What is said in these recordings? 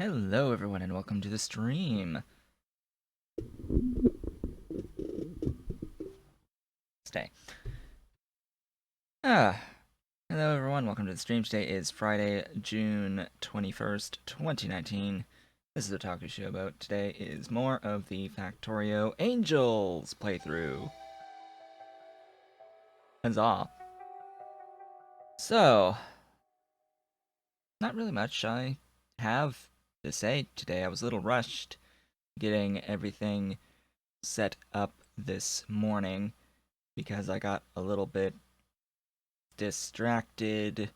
Hello everyone and welcome to the stream. Stay. Ah, hello everyone, welcome to the stream. Today is Friday, June 21st, 2019. This is the Otaku Show about. Today is more of the Factorio Angels playthrough. Huzzah. So, not really much I have to say today. I was a little rushed getting everything set up this morning because I got a little bit distracted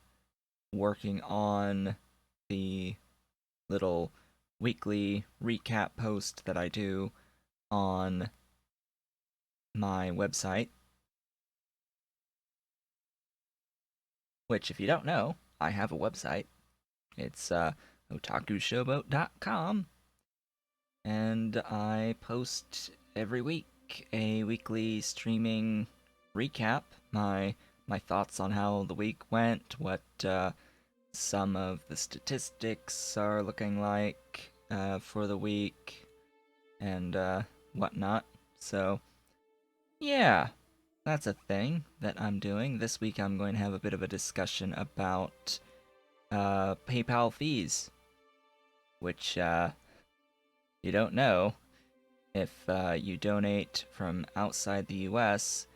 working on the little weekly recap post that I do on my website, which, if you don't know, I have a website. It's otakushowboat.com, and I post every week a weekly streaming recap, my thoughts on how the week went, what some of the statistics are looking like for the week, and whatnot. So, yeah, that's a thing that I'm doing. This week I'm going to have a bit of a discussion about PayPal fees, which you don't know if you donate from outside the US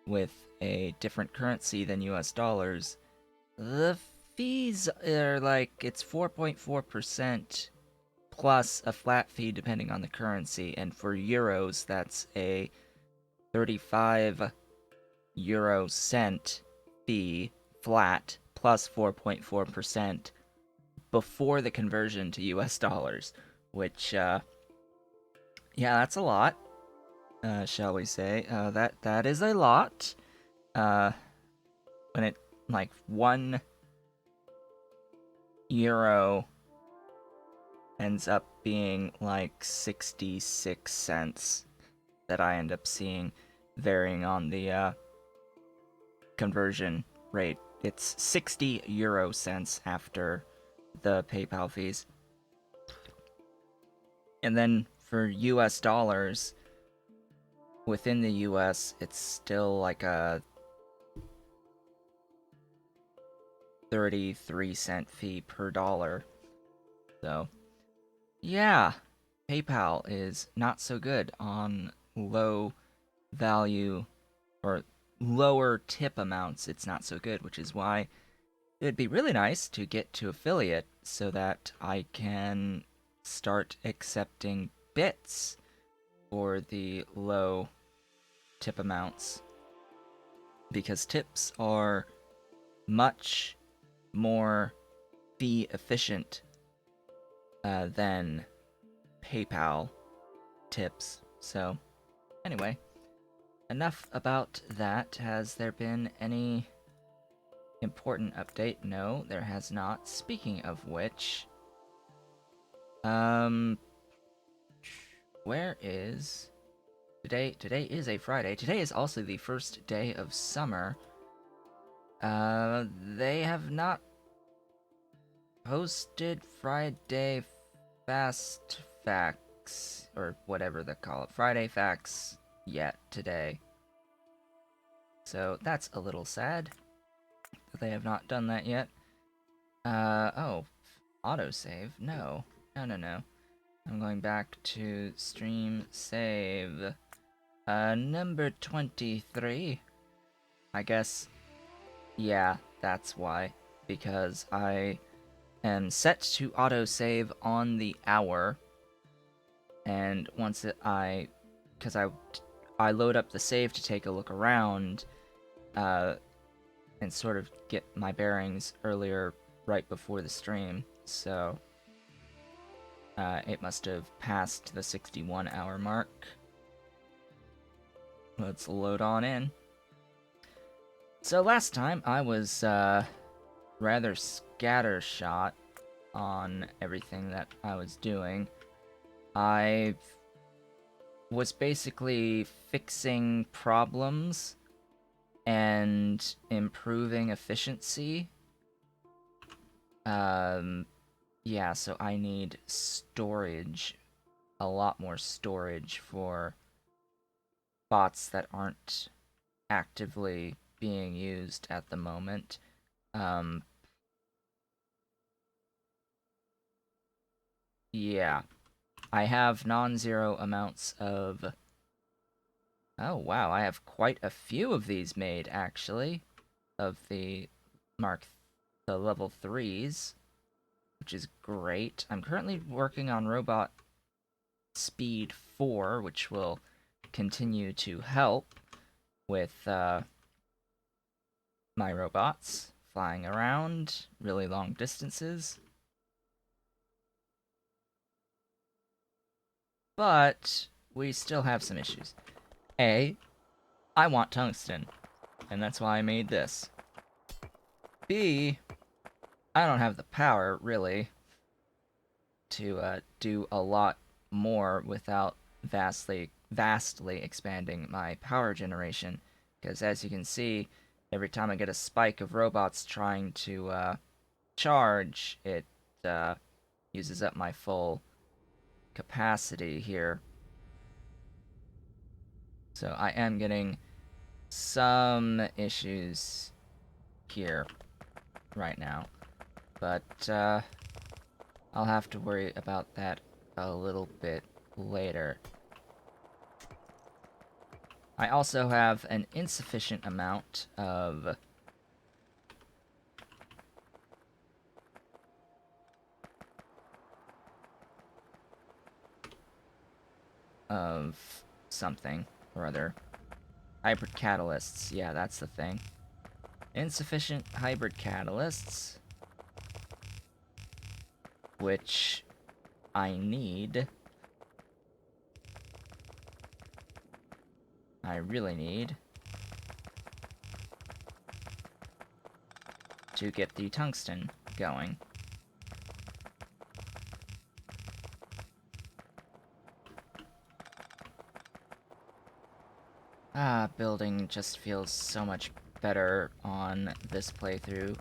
with a different currency than US dollars. The fees are like, it's 4.4% plus a flat fee depending on the currency, and for euros, that's a 35 euro cent fee flat plus 4.4% before the conversion to US dollars, which, yeah, that's a lot, shall we say. That is a lot. When it, like, 1 euro ends up being like 66 cents that I end up seeing varying on the conversion rate. It's 60 euro cents after the PayPal fees. And then for US dollars, within the US, it's still like a 33-cent fee per dollar. So, yeah, PayPal is not so good on low value or lower tip amounts. It's not so good, which is why it would be really nice to get to affiliate so that I can start accepting bits for the low tip amounts, because tips are much more fee efficient than PayPal tips. So, anyway, enough about that. Has there been any important update? No, there has not. Speaking of which, where is today? Today is a Friday. Today is also the first day of summer. They have not posted Friday Fast Facts, or whatever they call it, Friday Facts, yet today. So that's a little sad that they have not done that yet. Oh, autosave? No. No. I'm going back to stream save. Number 23. I guess, yeah, that's why. Because I am set to autosave on the hour, and once because I load up the save to take a look around, and sort of get my bearings earlier, right before the stream, so it must have passed the 61-hour mark. Let's load on in. So last time I was rather scattershot on everything that I was doing. I was basically fixing problems and improving efficiency. Yeah, so I need storage, a lot more storage for bots that aren't actively being used at the moment. Um, yeah, I have non-zero amounts of... Oh, wow, I have quite a few of these made, actually, of the the level 3s, which is great. I'm currently working on robot speed 4, which will continue to help with my robots flying around really long distances. But we still have some issues. A, I want tungsten, and that's why I made this. B, I don't have the power, really, to do a lot more without vastly expanding my power generation. Because as you can see, every time I get a spike of robots trying to charge, it uses up my full capacity here. So I am getting some issues here right now. But I'll have to worry about that a little bit later. I also have an insufficient amount of something or other. Hybrid catalysts. Yeah, that's the thing. Insufficient hybrid catalysts, which I need. I really need to get the tungsten going. Building just feels so much better on this playthrough.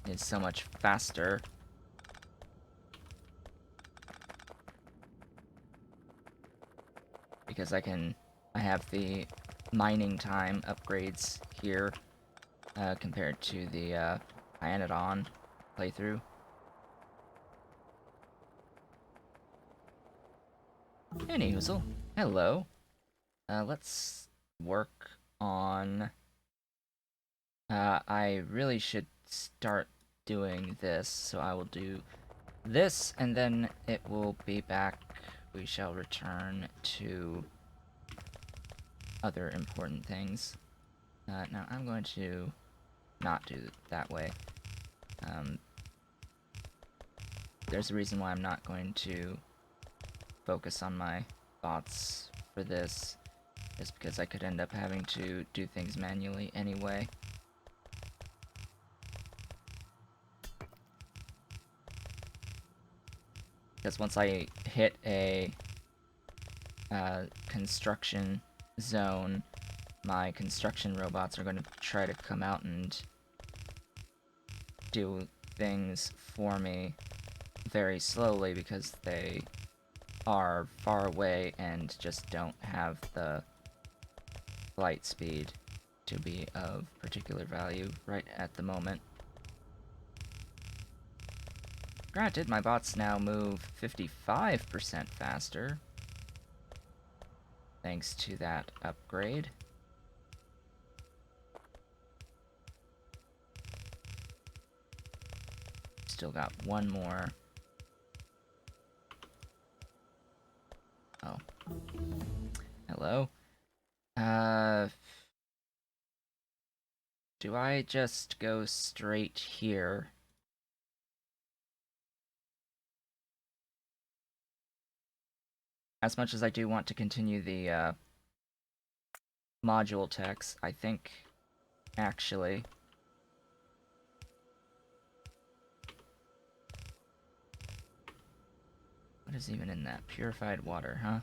It's so much faster. Because I have the mining time upgrades here, compared to the, Hyanodon playthrough. Anyhoozle, hello. Let's work on... I really should start doing this, so I will do this, and then it will be back. We shall return to other important things. Now, I'm going to not do it that way. There's a reason why I'm not going to focus on my thoughts for this, is because I could end up having to do things manually anyway. Because once I hit a construction zone, my construction robots are going to try to come out and do things for me very slowly because they are far away and just don't have the flight speed to be of particular value right at the moment. Granted, my bots now move 55% faster, thanks to that upgrade. Still got one more. Oh. Hello. Do I just go straight here? As much as I do want to continue the, module techs, I think, actually... What is even in that? Purified water, huh?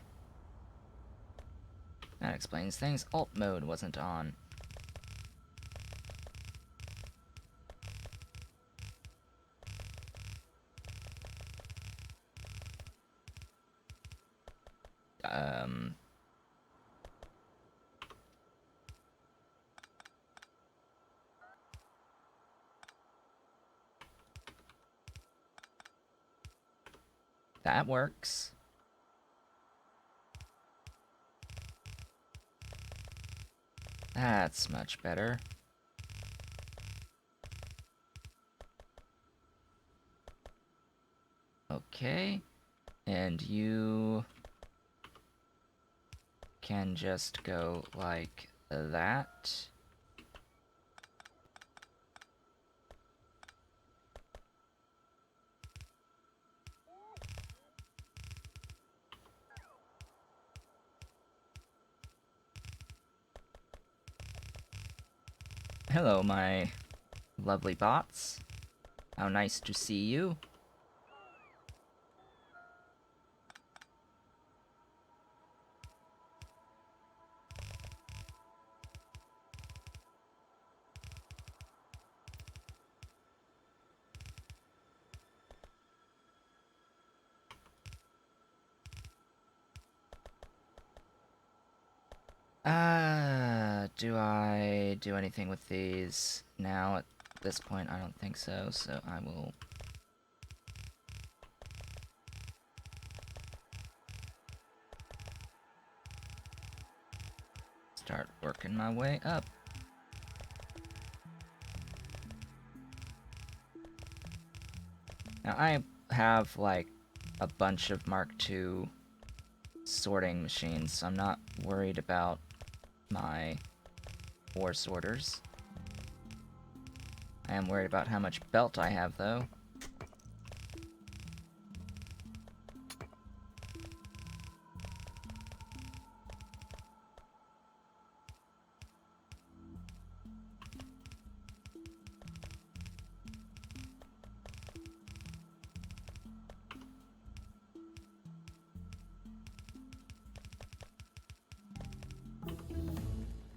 That explains things. Alt mode wasn't on. Um, that works. That's much better. Okay. And you can just go like that. Hello, my lovely bots. How nice to see you. Do I do anything with these now? At this point, I don't think so, so I will start working my way up. Now, I have, like, a bunch of Mark II sorting machines, so I'm not worried about my ore sorters. I am worried about how much belt I have, though.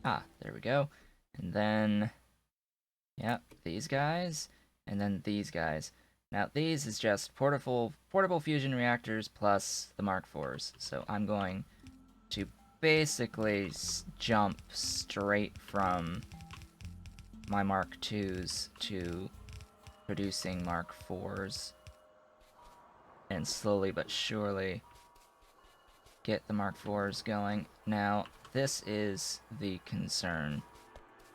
Ah, there we go. And then, yep, these guys, and then these guys. Now, these is just portable fusion reactors plus the Mark IVs. So I'm going to basically jump straight from my Mark IIs to producing Mark IVs. And slowly but surely get the Mark IVs going. Now, this is the concern,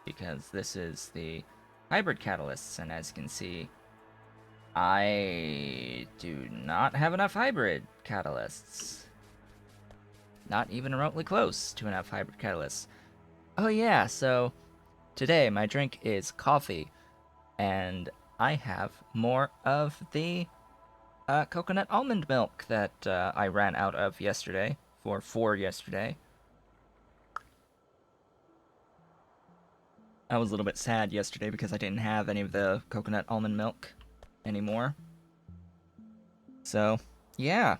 because this is the hybrid catalysts, and as you can see, I do not have enough hybrid catalysts. Not even remotely close to enough hybrid catalysts. Oh yeah, so today my drink is coffee, and I have more of the coconut almond milk that I ran out of yesterday, for yesterday. I was a little bit sad yesterday because I didn't have any of the coconut almond milk anymore. So, yeah.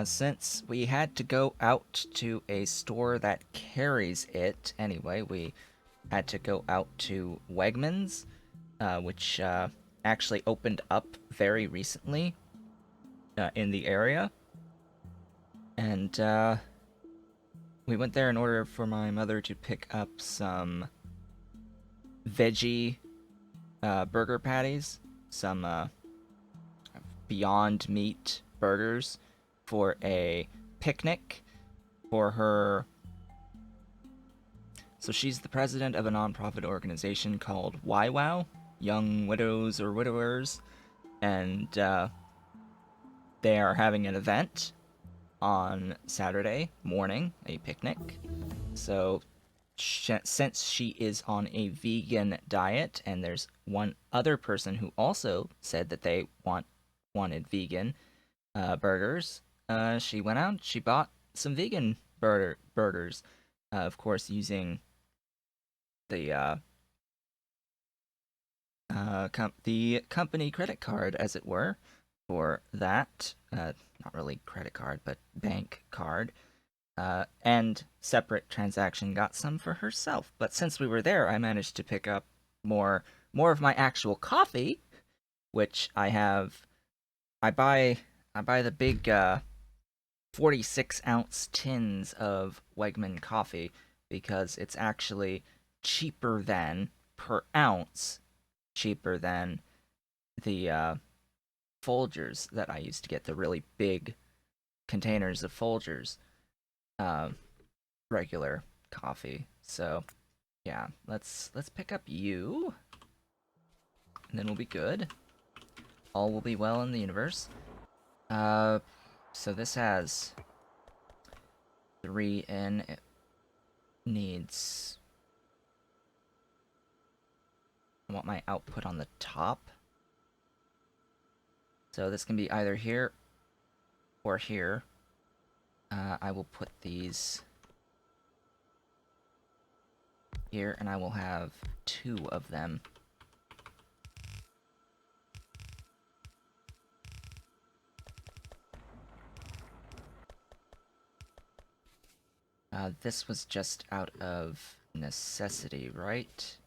Since we had to go out to a store that carries it anyway, we had to go out to Wegmans, which actually opened up very recently in the area. And we went there in order for my mother to pick up some veggie burger patties, some Beyond Meat burgers for a picnic for her. So she's the president of a nonprofit organization called YWOW, Young Widows or Widowers, and they are having an event on Saturday morning, a picnic. So since she is on a vegan diet, and there's one other person who also said that they wanted vegan burgers, she went out, she bought some vegan burgers, of course using the the company credit card, as it were, for that. Not really credit card, but bank card. And separate transaction got some for herself. But since we were there, I managed to pick up more of my actual coffee, which I have. I buy the big 46-ounce tins of Wegman coffee because it's actually cheaper than, per ounce, cheaper than the Folgers that I used to get, the really big containers of Folgers uh, regular coffee. So yeah, let's pick up you, and then we'll be good. All will be well in the universe. So this has 3 in. It needs. I want my output on the top. So this can be either here or here. I will put these here, and I will have 2 of them. This was just out of necessity, right?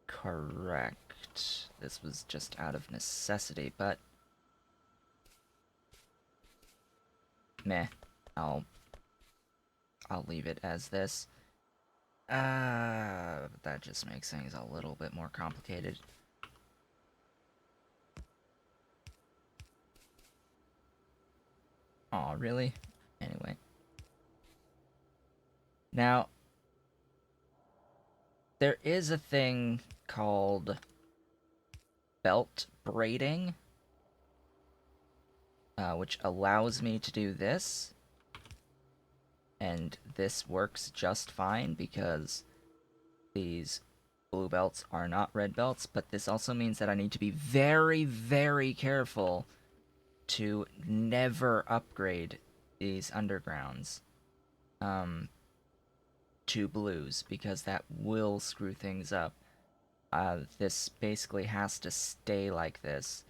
Correct. This was just out of necessity, but meh. I'll leave it as this. That just makes things a little bit more complicated. Aw, really? Anyway. Now, there is a thing called belt braiding, which allows me to do this. And this works just fine because these blue belts are not red belts, but this also means that I need to be very, very careful to never upgrade these undergrounds to blues, because that will screw things up. This basically has to stay like this.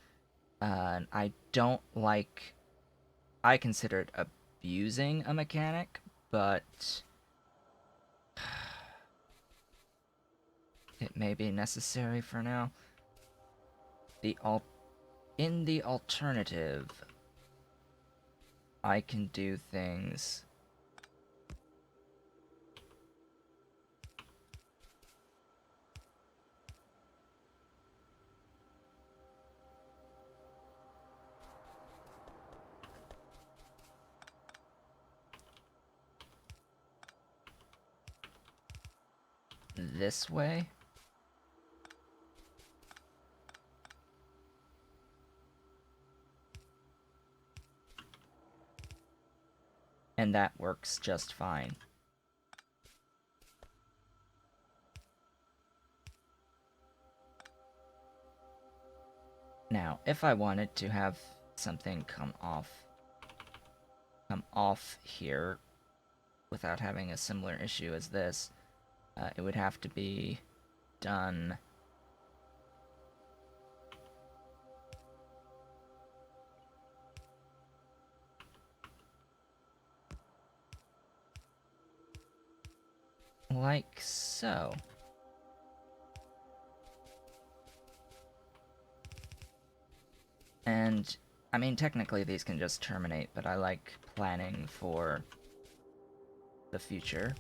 And I don't like... I consider it abusing a mechanic, but it may be necessary for now. In the alternative, I can do things this way. And that works just fine. Now, if I wanted to have something come off here without having a similar issue as this, it would have to be done like so. And, I mean, technically these can just terminate, but I like planning for the future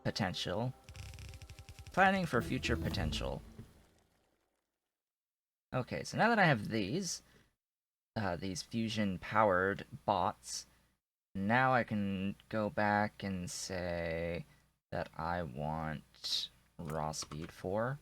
potential. Planning for future potential. Okay, so now that I have these fusion-powered bots, now I can go back and say that I want raw speed 4.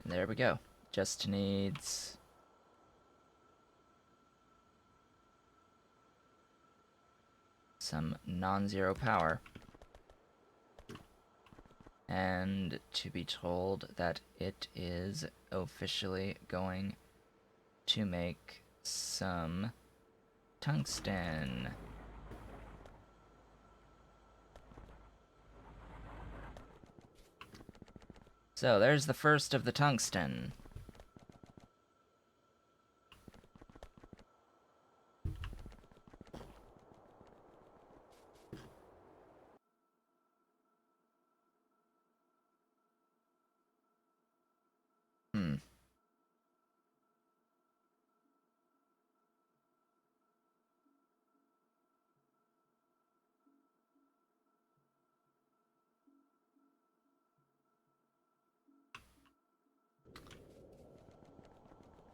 There we go. Just needs some non-zero power. And to be told that it is officially going to make some tungsten. So there's the first of the tungsten.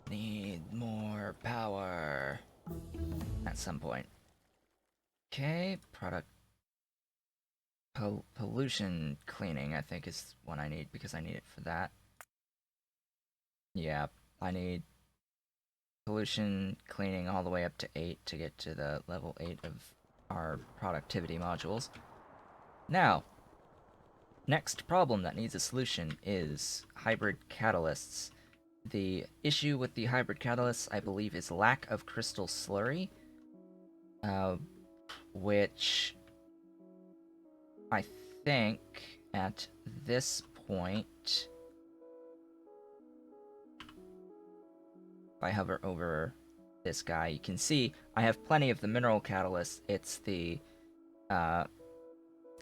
Need more power at some point. Okay, product pollution cleaning, I think, is what I need because I need it for that. Yeah, I need pollution cleaning all the way up to 8 to get to the level 8 of our productivity modules. Now, next problem that needs a solution is hybrid catalysts. The issue with the hybrid catalysts, I believe, is lack of crystal slurry, which I think at this point, if I hover over this guy, you can see I have plenty of the mineral catalyst. It's the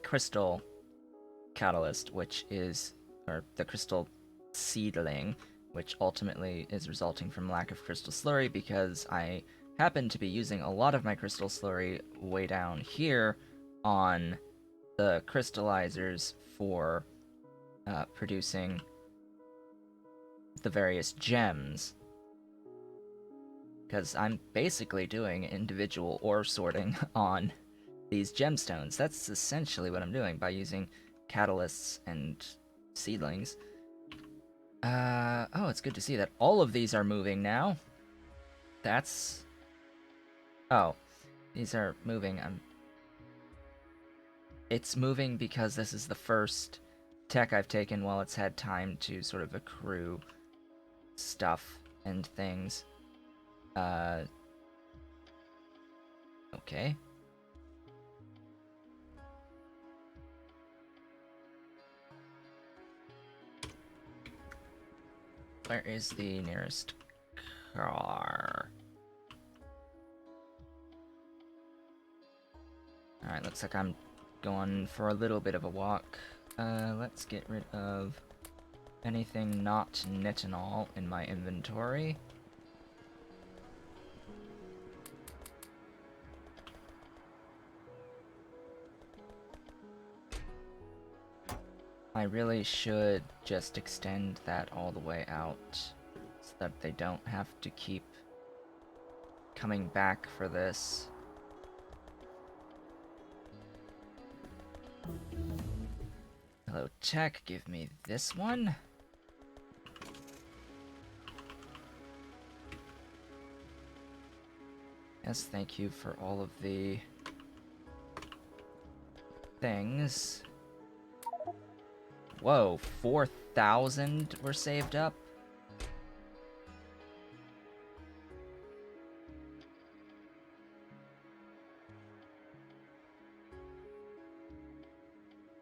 crystal catalyst, which is, or the crystal seedling, which ultimately is resulting from lack of crystal slurry because I happen to be using a lot of my crystal slurry way down here on the crystallizers for producing the various gems. Because I'm basically doing individual ore sorting on these gemstones. That's essentially what I'm doing by using catalysts and seedlings. Oh, it's good to see that all of these are moving now. That's... Oh, these are moving. It's moving because this is the first tech I've taken while it's had time to sort of accrue stuff and things. Okay. Where is the nearest car? Alright, looks like I'm going for a little bit of a walk. Let's get rid of anything not nitinol in my inventory. I really should just extend that all the way out so that they don't have to keep coming back for this. Hello, tech, give me this one. Yes, thank you for all of the things. Whoa, 4,000 were saved up?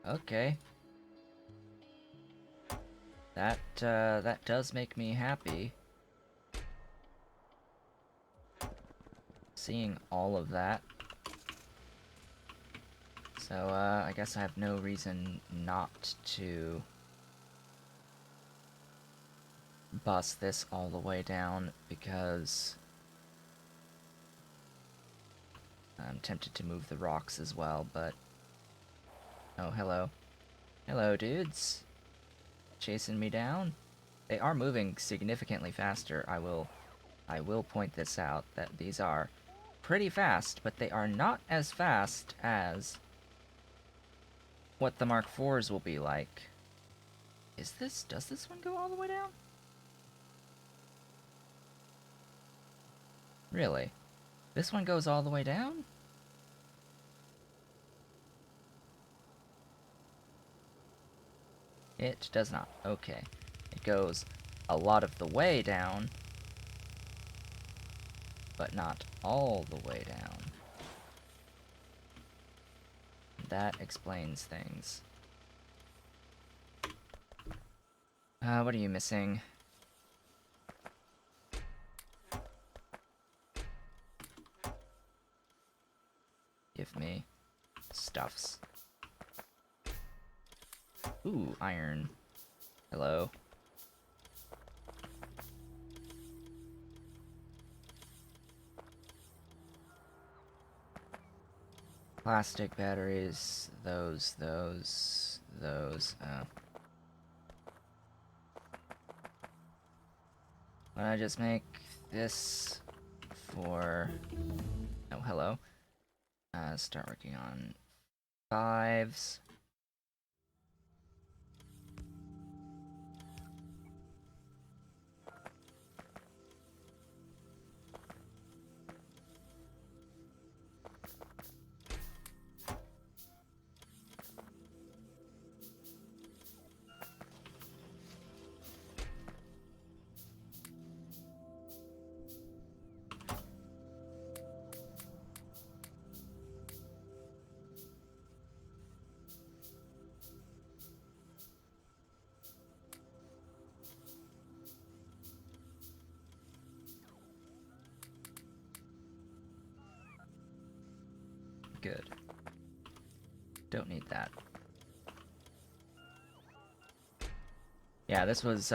Okay. That does make me happy. Seeing all of that. So, I guess I have no reason not to bust this all the way down, because I'm tempted to move the rocks as well, but... Oh, hello. Hello, dudes. Chasing me down? They are moving significantly faster. I will point this out, that these are pretty fast, but they are not as fast as what the Mark IVs will be like. Does this one go all the way down? Really? This one goes all the way down? It does not. Okay. It goes a lot of the way down, but not all the way down. That explains things. What are you missing? Give me stuffs. Ooh, iron. Hello. Plastic batteries, those. Why don't I just make this for... Oh, hello. Start working on 5s. Good. Don't need that. Yeah, this was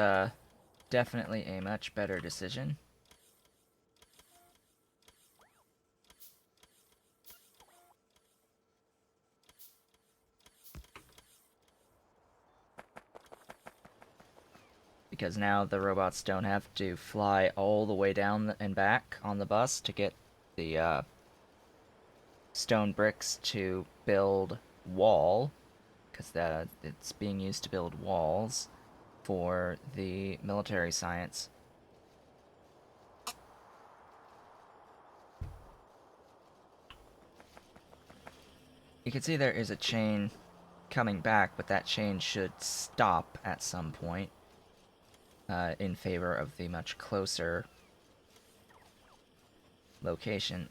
definitely a much better decision. Because now the robots don't have to fly all the way down and back on the bus to get the stone bricks to build wall, because it's being used to build walls for the military science. You can see there is a chain coming back, but that chain should stop at some point in favor of the much closer location.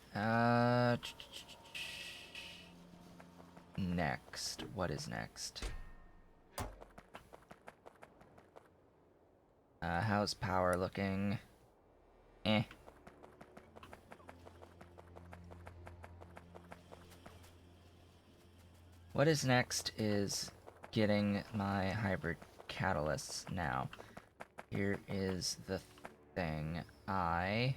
Next. What is next? How's power looking? Eh. What is next is getting my hybrid catalysts now. Here is the thing. I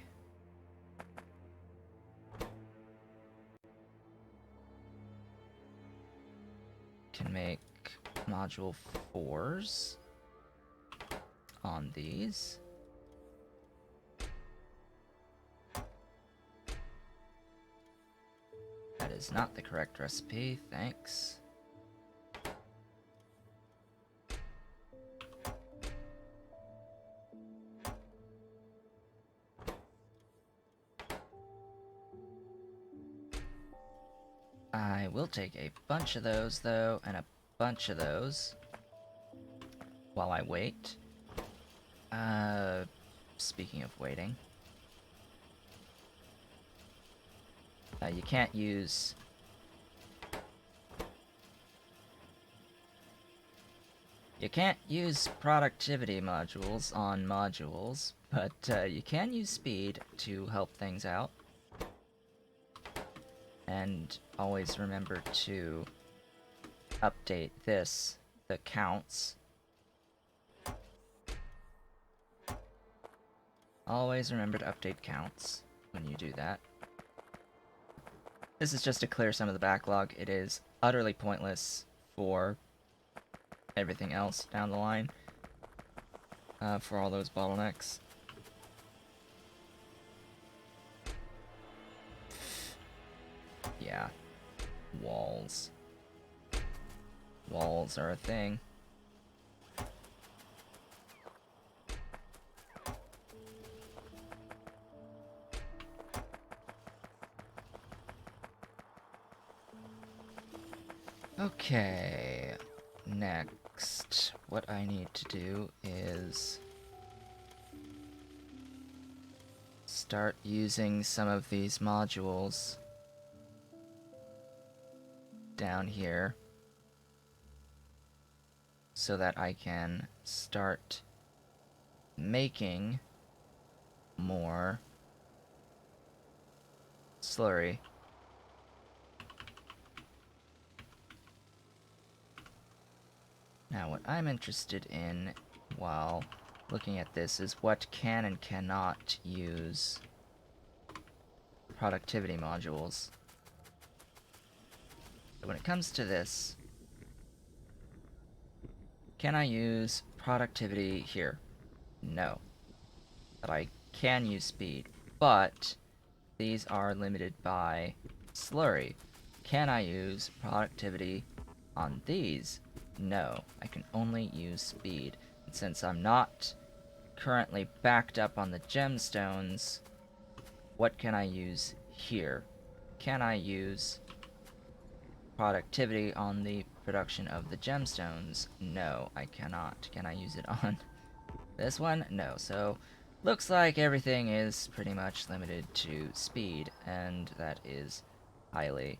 can make module 4s on these. That is not the correct recipe, thanks. I will take a bunch of those, though, and a bunch of those while I wait. Speaking of waiting. You can't use... You can't use productivity modules on modules, but you can use speed to help things out. And always remember to update this, the counts. Always remember to update counts when you do that. This is just to clear some of the backlog. It is utterly pointless for everything else down the line, for all those bottlenecks. Yeah. Walls. Walls are a thing. Okay, next, what I need to do is start using some of these modules down here so that I can start making more slurry. Now, what I'm interested in while looking at this is what can and cannot use productivity modules. So when it comes to this, can I use productivity here? No. But I can use speed, but these are limited by slurry. Can I use productivity on these? No, I can only use speed. And since I'm not currently backed up on the gemstones, what can I use here? Can I use productivity on the production of the gemstones? No, I cannot. Can I use it on this one? No. So, looks like everything is pretty much limited to speed, and that is highly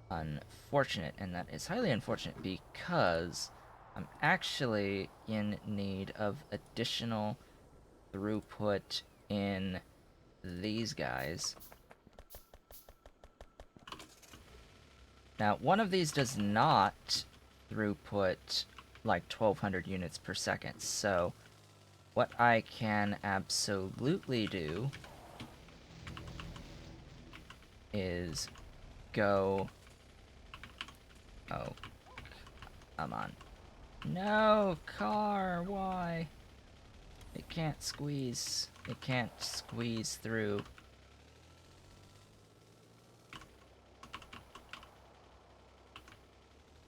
unfortunate. And that is highly unfortunate because I'm actually in need of additional throughput in these guys. Now, one of these does not throughput like 1200 units per second, so what I can absolutely do is go... Oh, come on. No, car, why? It can't squeeze. It can't squeeze through.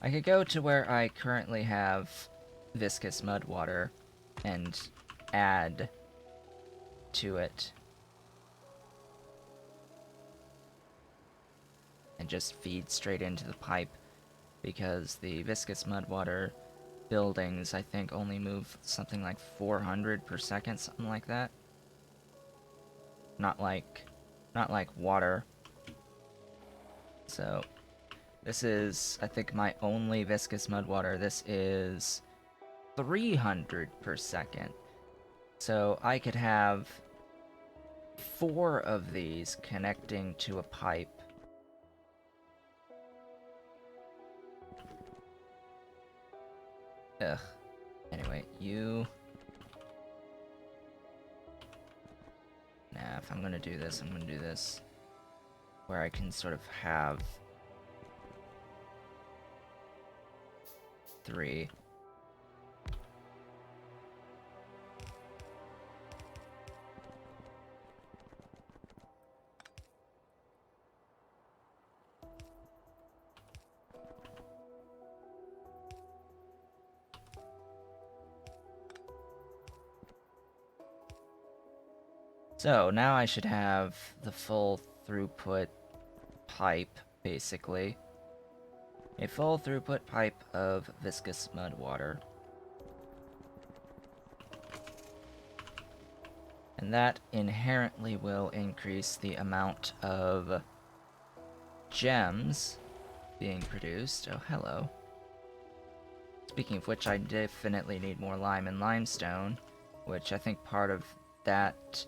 I could go to where I currently have viscous mud water and add to it. And just feed straight into the pipe, because the viscous mud water buildings, I think, only move something like 400 per second, something like that. Not like water. So, this is, I think, my only viscous mud water. This is 300 per second. So I could have 4 of these connecting to a pipe. Ugh. Anyway, you... Nah, if I'm gonna do this, I'm gonna do this where I can sort of have 3. So, now I should have the full throughput pipe, basically. A full throughput pipe of viscous mud water. And that inherently will increase the amount of gems being produced. Oh, hello. Speaking of which, I definitely need more lime and limestone, which I think part of that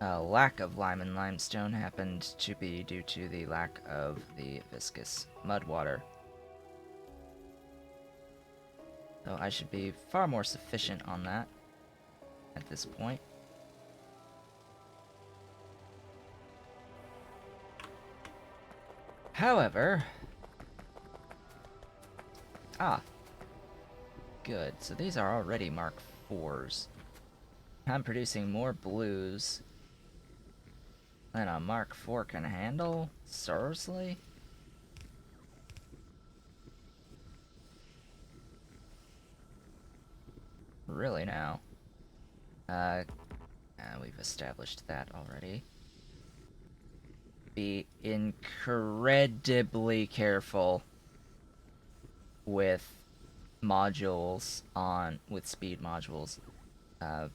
lack of lime and limestone happened to be due to the lack of the viscous mud water. So I should be far more sufficient on that at this point. However... good. So these are already Mark IVs. I'm producing more blues than a Mark IV can handle? Seriously? Really now? We've established that already. Be incredibly careful with modules on with speed modules. Uh,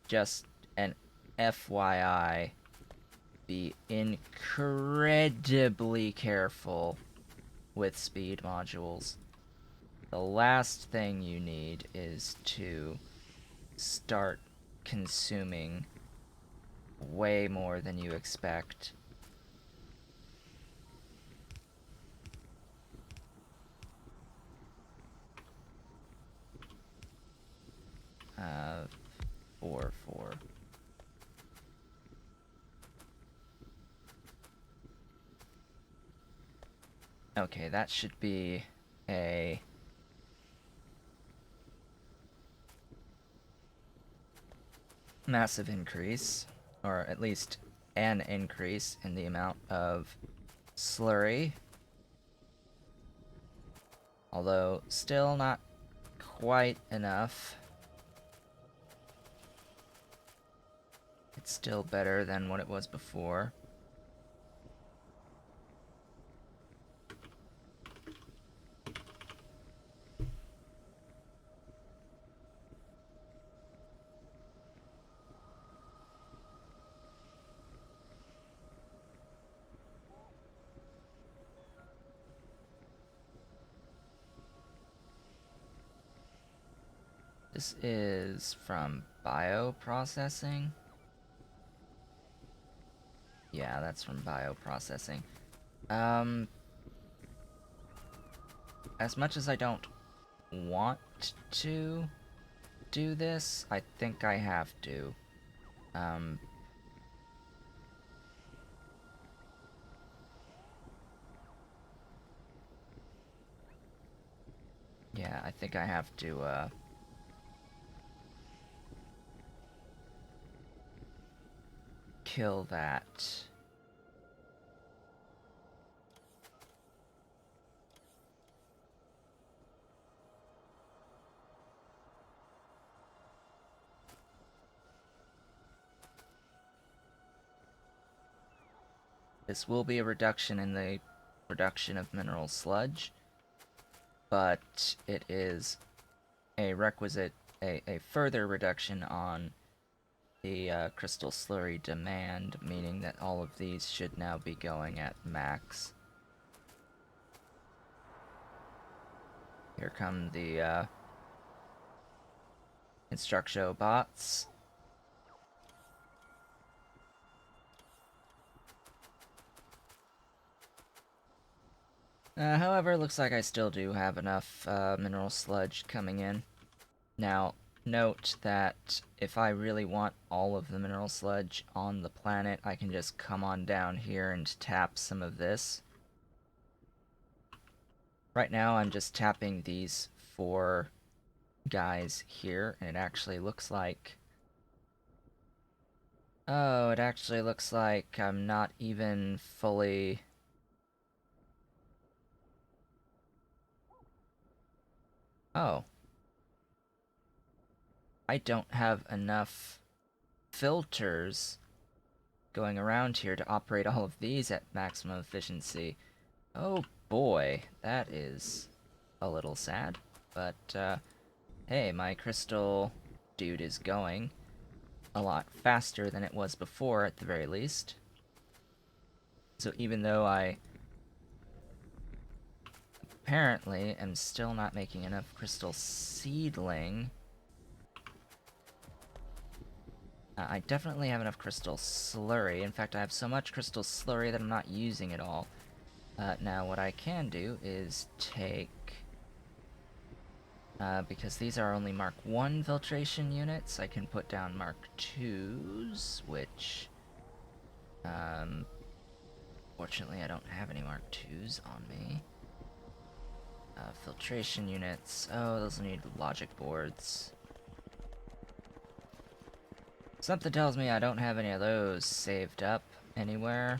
just an FYI, be incredibly careful with speed modules. The last thing you need is to start consuming way more than you expect. Uh, 4. Okay, that should be a massive increase, or at least an increase in the amount of slurry. Although, still not quite enough. It's still better than what it was before. This is from bioprocessing. Yeah, that's from bioprocessing. As much as I don't want to do this, I think I have to. Yeah, I think I have to, kill that. This will be a reduction in the production of mineral sludge, but it is a requisite, a further reduction on the crystal slurry demand, meaning that all of these should now be going at max. Here come the Instructio bots. However, looks like I still do have enough mineral sludge coming in. Now, note that if I really want all of the mineral sludge on the planet, I can just come on down here and tap some of this. Right now, I'm just tapping these 4 guys here, and it actually looks like... Oh, it actually looks like I'm not even fully... Oh. I don't have enough filters going around here to operate all of these at maximum efficiency. Oh boy, that is a little sad. But, hey, my crystal dude is going a lot faster than it was before, at the very least. So even though I apparently am still not making enough crystal seedling, I definitely have enough crystal slurry. In fact, I have so much crystal slurry that I'm not using it all. Now, what I can do is take... because these are only Mark 1 filtration units, I can put down Mark 2s, which... fortunately, I don't have any Mark 2s on me. Filtration units... Oh, those need logic boards. Something tells me I don't have any of those saved up anywhere.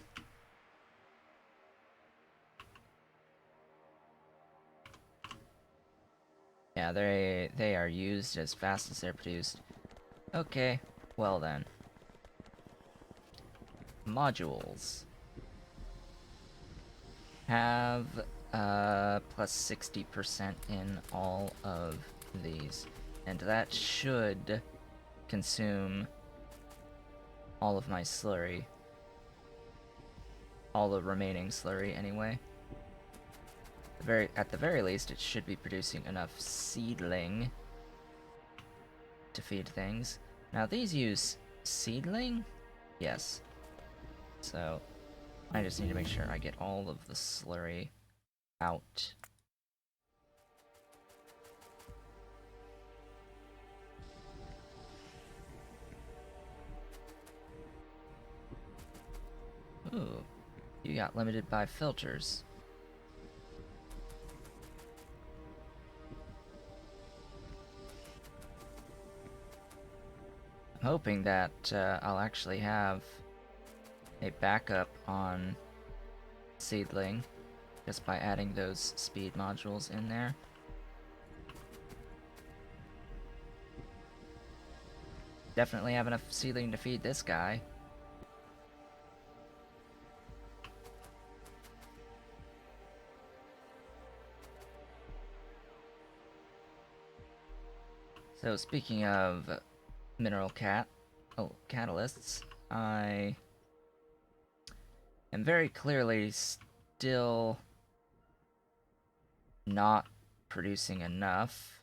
Yeah, they are used as fast as they're produced. Okay, well then. Modules have plus 60% in all of these. And that should consume all of my slurry. All the remaining slurry, anyway. At the very least, it should be producing enough seedling to feed things. Now, these use seedling? Yes. So, I just need to make sure I get all of the slurry out. Ooh, you got limited by filters. I'm hoping that I'll actually have a backup on seedling just by adding those speed modules in there. Definitely have enough seedling to feed this guy. So speaking of mineral catalysts, I am very clearly still not producing enough.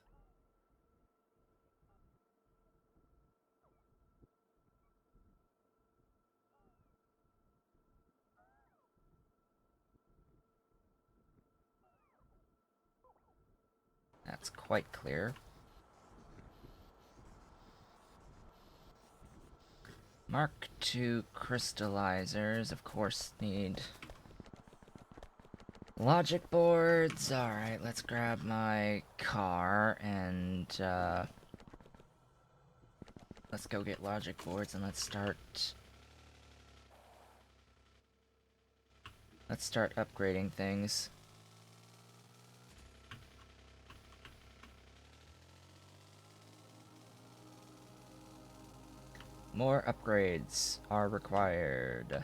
That's quite clear. Mark II crystallizers, of course, need logic boards. Alright, let's grab my car and let's go get logic boards and let's start upgrading things. More upgrades are required.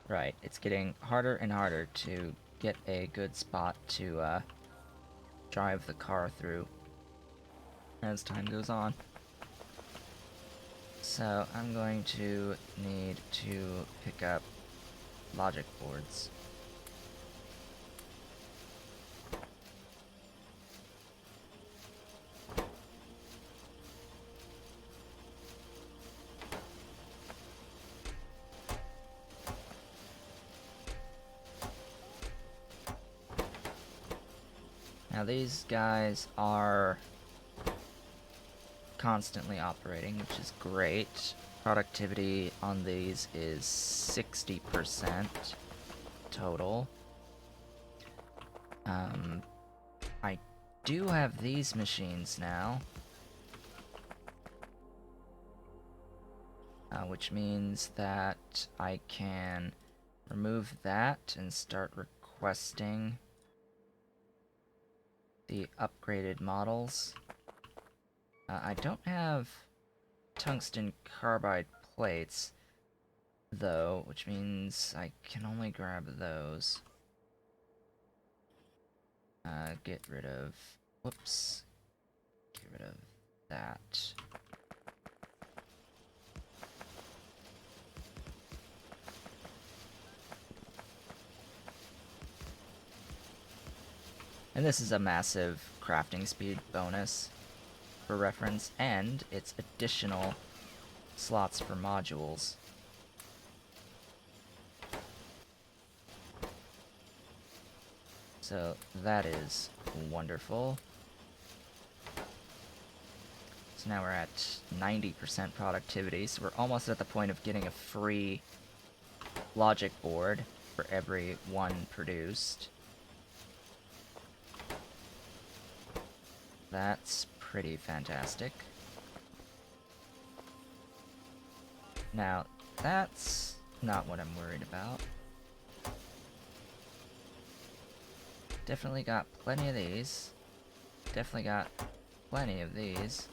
Right, it's getting harder and harder to get a good spot to drive the car through as time goes on. So I'm going to need to pick up logic boards. Now these guys are constantly operating, which is great. Productivity on these is 60% total. I do have these machines now, which means that I can remove that and start requesting the upgraded models. I don't have tungsten carbide plates, though, which means I can only grab those. Get rid of... Whoops. Get rid of that. And this is a massive crafting speed bonus for reference, and it's additional slots for modules. So that is wonderful. So now we're at 90% productivity, so we're almost at the point of getting a free logic board for every one produced. That's pretty fantastic. Now, that's not what I'm worried about. Definitely got plenty of these. Definitely got plenty of these.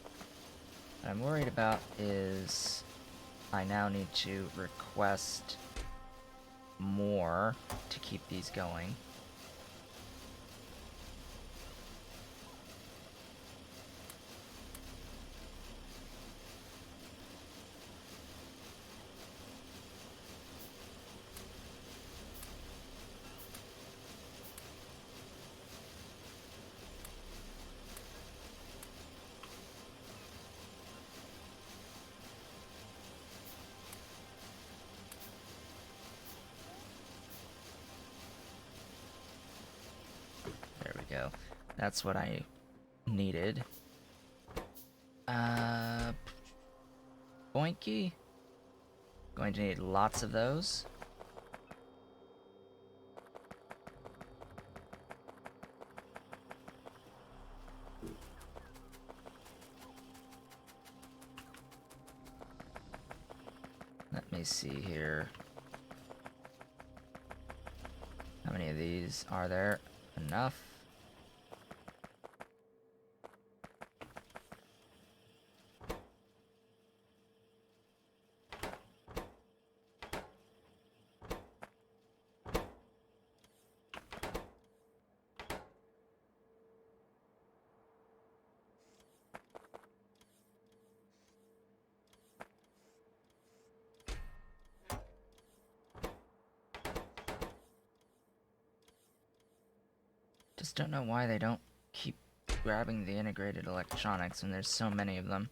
What I'm worried about is I now need to request more to keep these going. There we go. That's what I needed. Boinky. Going to need lots of those. Let me see here. How many of these are there? Enough. Just don't know why they don't keep grabbing the integrated electronics when there's so many of them.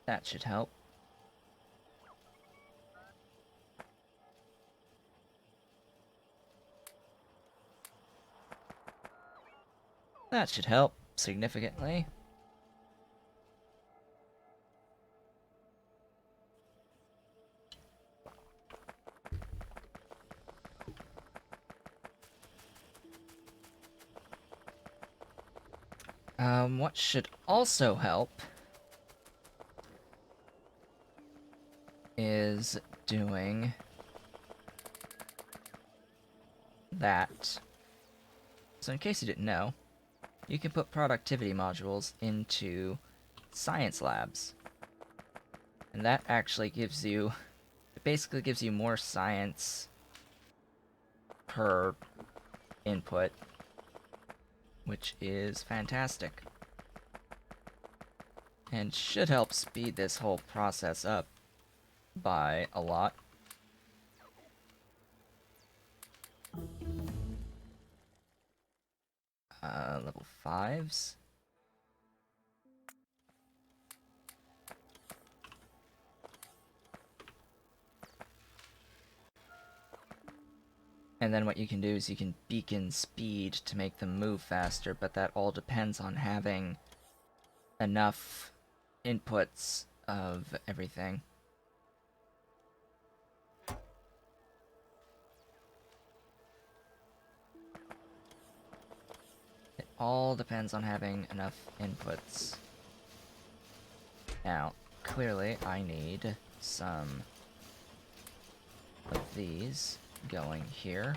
That should help. That should help significantly. What should also help is doing that. So in case you didn't know, you can put productivity modules into science labs. And that actually gives you, it basically gives you more science per input, which is fantastic. And should help speed this whole process up by a lot. Level 5s. And then what you can do is you can beacon speed to make them move faster, but that all depends on having enough inputs of everything. It all depends on having enough inputs. Now, clearly I need some of these going here.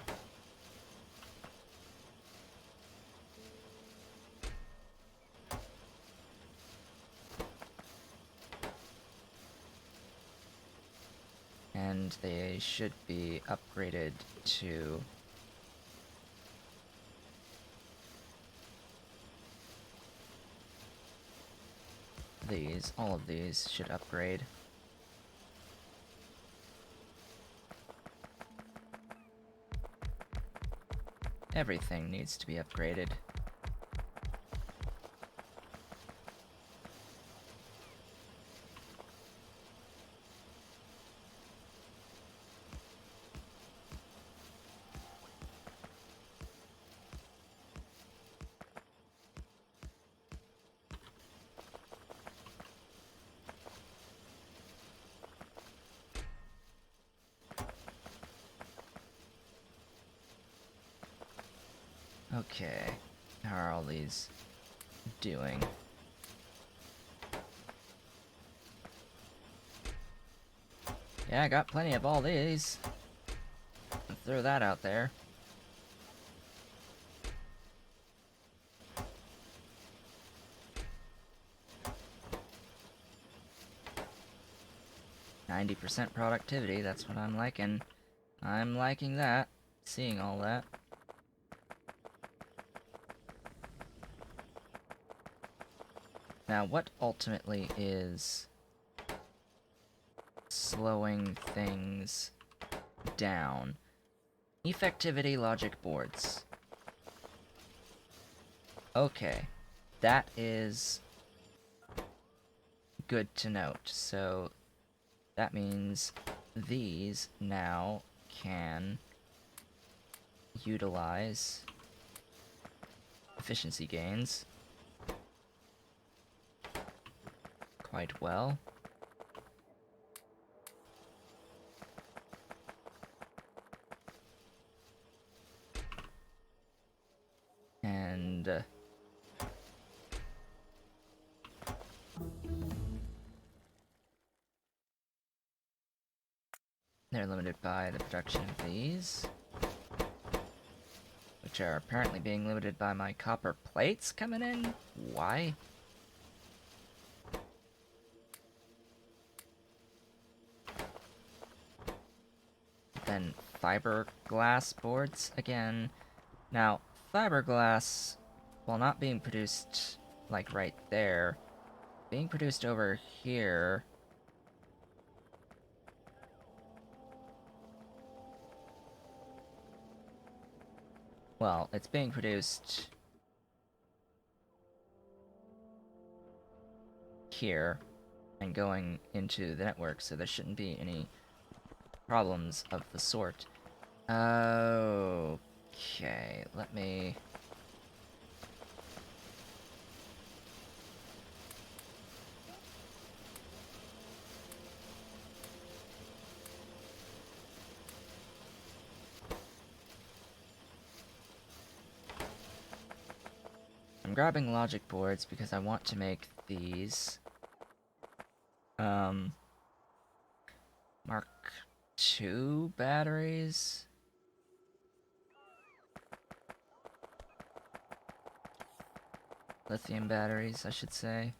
And they should be upgraded to these. All of these should upgrade. Everything needs to be upgraded. Okay. How are all these doing? Yeah, I got plenty of all these. I'll throw that out there. %90 productivity, that's what I'm liking. I'm liking that. Seeing all that. Now, what ultimately is slowing things down? Effectivity logic boards. Okay, that is good to note. So that means these now can utilize efficiency gains quite well. And they're limited by the production of these, which are apparently being limited by my copper plates coming in. Why? Then fiberglass boards again. Now, fiberglass, while not being produced like right there, being produced over here. Well, it's being produced here and going into the network, so there shouldn't be any problems of the sort. Okay, let me... I'm grabbing logic boards because I want to make these Mark II batteries. Lithium batteries, I should say.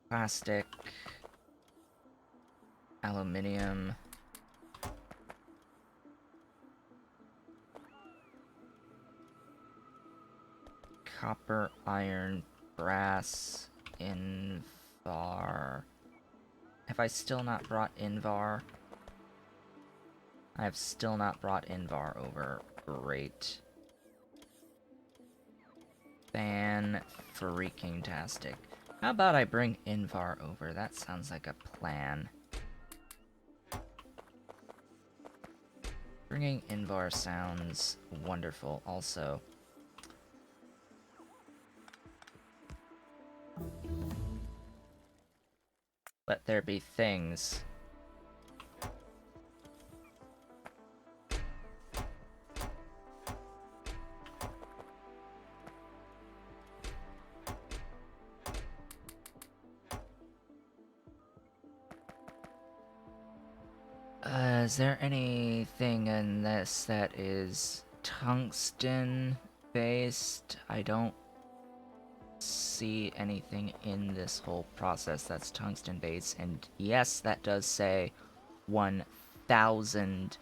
Plastic. Aluminium. Copper, iron, brass, Invar. Have I still not brought Invar? I have still not brought Invar over. Great. Fan-freaking-tastic. How about I bring Invar over? That sounds like a plan. Bringing Invar sounds wonderful also. Let there be things. Is there anything in this that is tungsten based? I don't see anything in this whole process that's tungsten based, and yes, that does say 1,000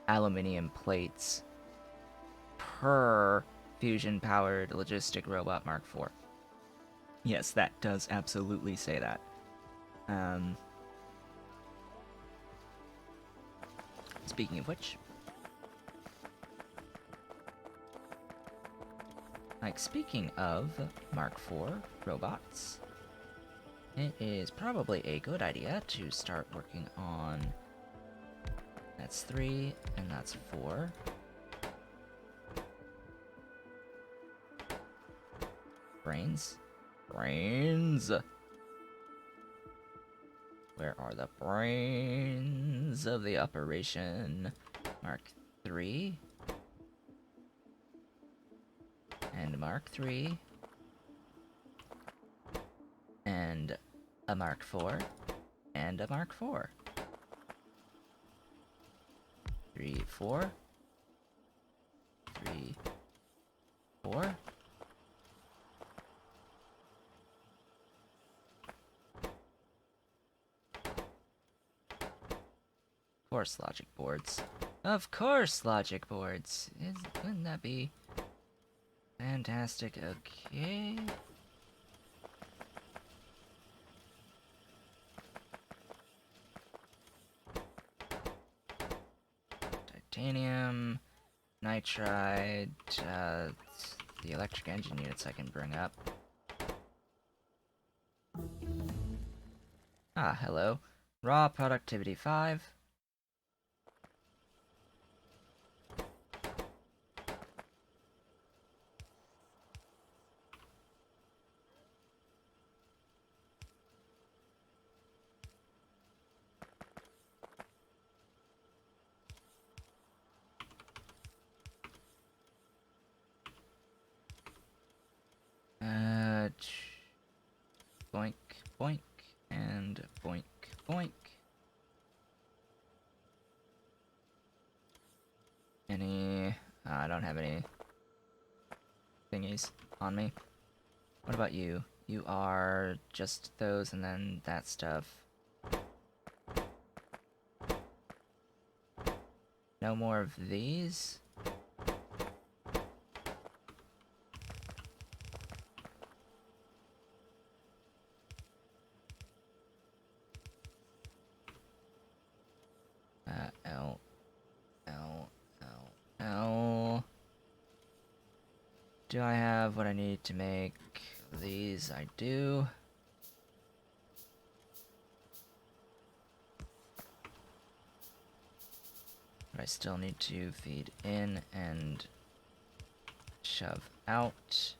aluminium plates per fusion powered logistic robot Mark IV. Yes, that does absolutely say that. Speaking of which, speaking of Mark IV robots, it is probably a good idea to start working on... That's 3, and that's 4. Brains. Brains! Where are the brains of the operation? Mark 3, and Mark 3, and a Mark 4, and a Mark 4. 3, 4. 3, 4. Of course, logic boards. Of course, logic boards. Wouldn't that be fantastic? Okay. Titanium, nitride, the electric engine units I can bring up. Ah, hello. Raw productivity 5. Boink, boink, and boink, boink. I don't have any thingies on me. What about you? You are just those and then that stuff. No more of these? L, L, L, L. Do I have what I need to make these? I do. But I still need to feed in and shove out.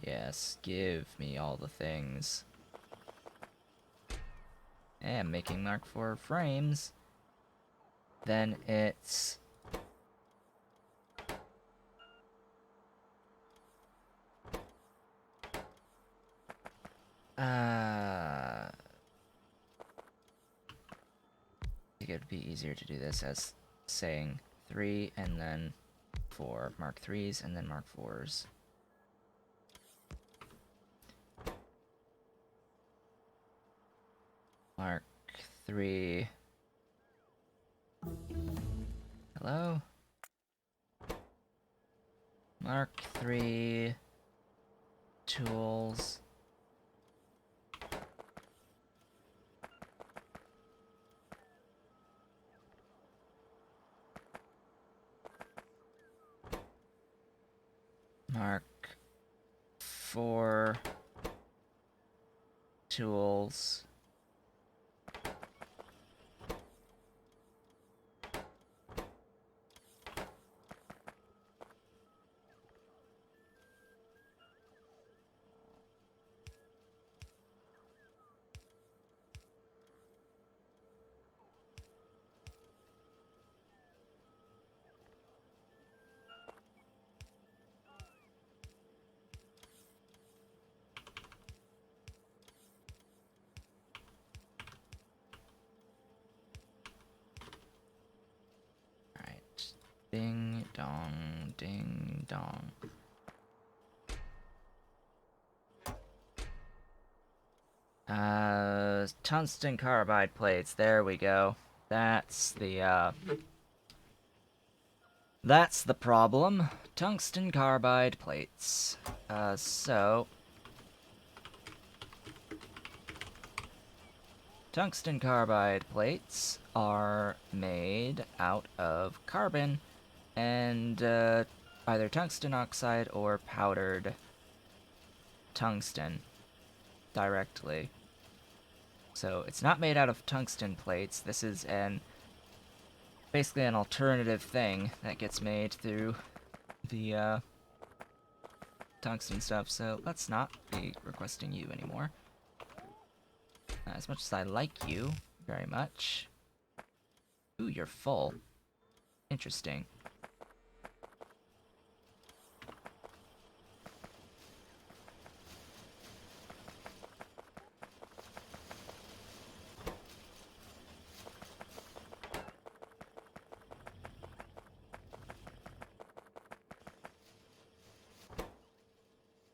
Yes, give me all the things. And making Mark 4 frames. Then it's... I think it would be easier to do this as saying 3 and then 4. Mark 3s and then Mark 4s. Mark 3. Hello? Mark 3 tools. Mark 4 tools. Ding dong, ding dong. Tungsten carbide plates, there we go. That's the problem. Tungsten carbide plates. Tungsten carbide plates are made out of carbon and either tungsten oxide or powdered tungsten directly. So it's not made out of tungsten plates. This is basically an alternative thing that gets made through the tungsten stuff, so let's not be requesting you anymore. As much as I like you very much. Ooh, you're full. Interesting.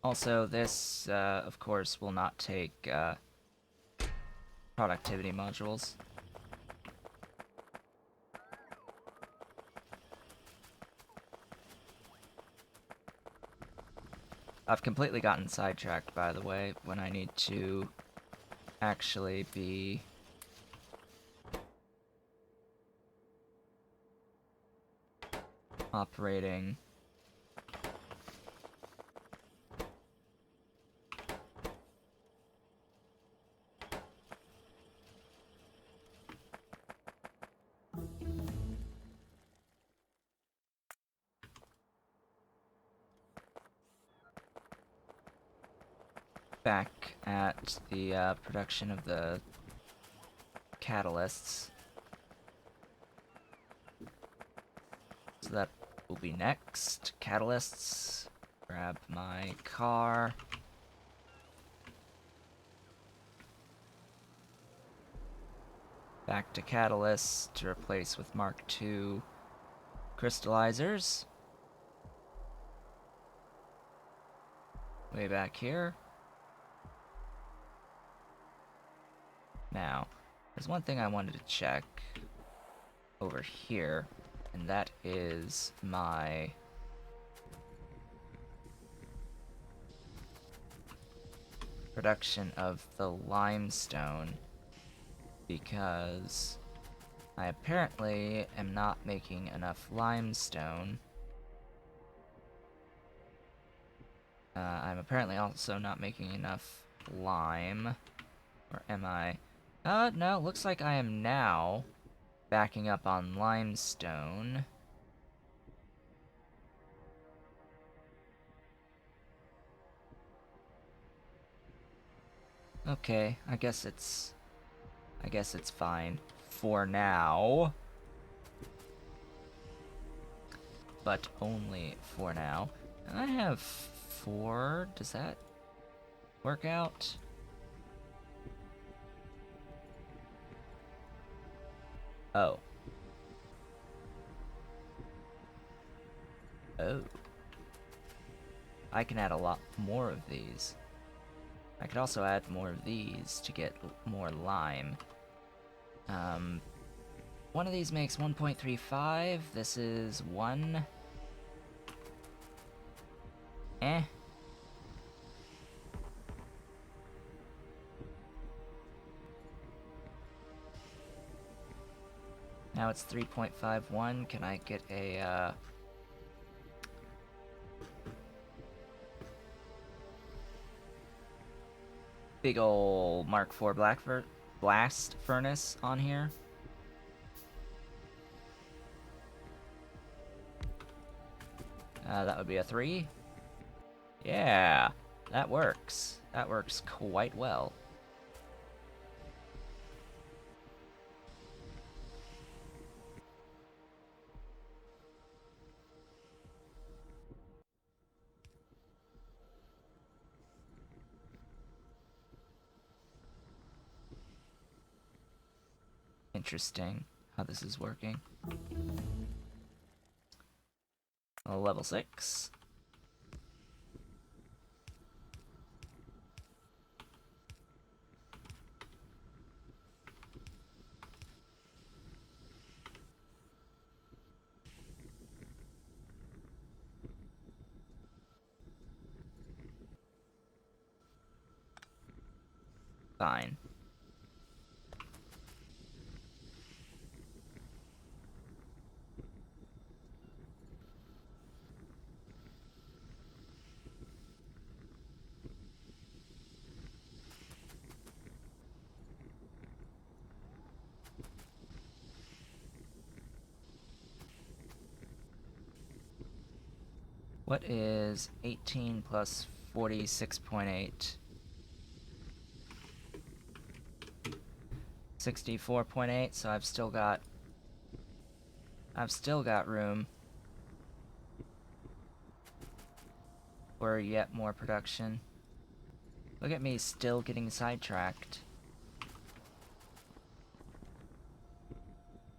Also, this, of course, will not take, productivity modules. I've completely gotten sidetracked, by the way, when I need to actually be operating back at the production of the catalysts. So that will be next. Catalysts. Grab my car. Back to catalysts to replace with Mark II crystallizers. Way back here. Now, there's one thing I wanted to check over here, and that is my production of the limestone, because I apparently am not making enough limestone. I'm apparently also not making enough lime. Or am I? No, looks like I am now backing up on limestone. Okay, I guess it's fine for now. But only for now. I have 4. Does that work out? Oh. Oh. I can add a lot more of these. I could also add more of these to get more lime. One of these makes 1.35. This is 1. Eh. Now it's 3.51. Can I get a, big ol' Mark IV blast furnace on here? That would be a 3. Yeah, that works. That works quite well. Interesting how this is working. Level 6. Fine. What is 18 plus 46.8? 64.8, so I've still got room for yet more production. Look at me still getting sidetracked.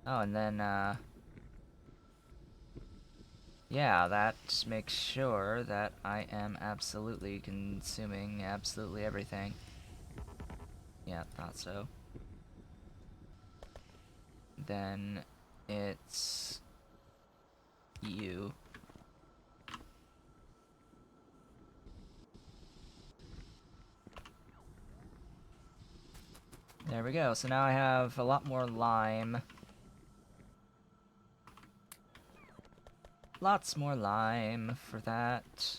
Oh, and then, yeah, that makes sure that I am absolutely consuming absolutely everything. Yeah, thought so. Then it's you. There we go. So now I have a lot more lime. Lots more lime for that.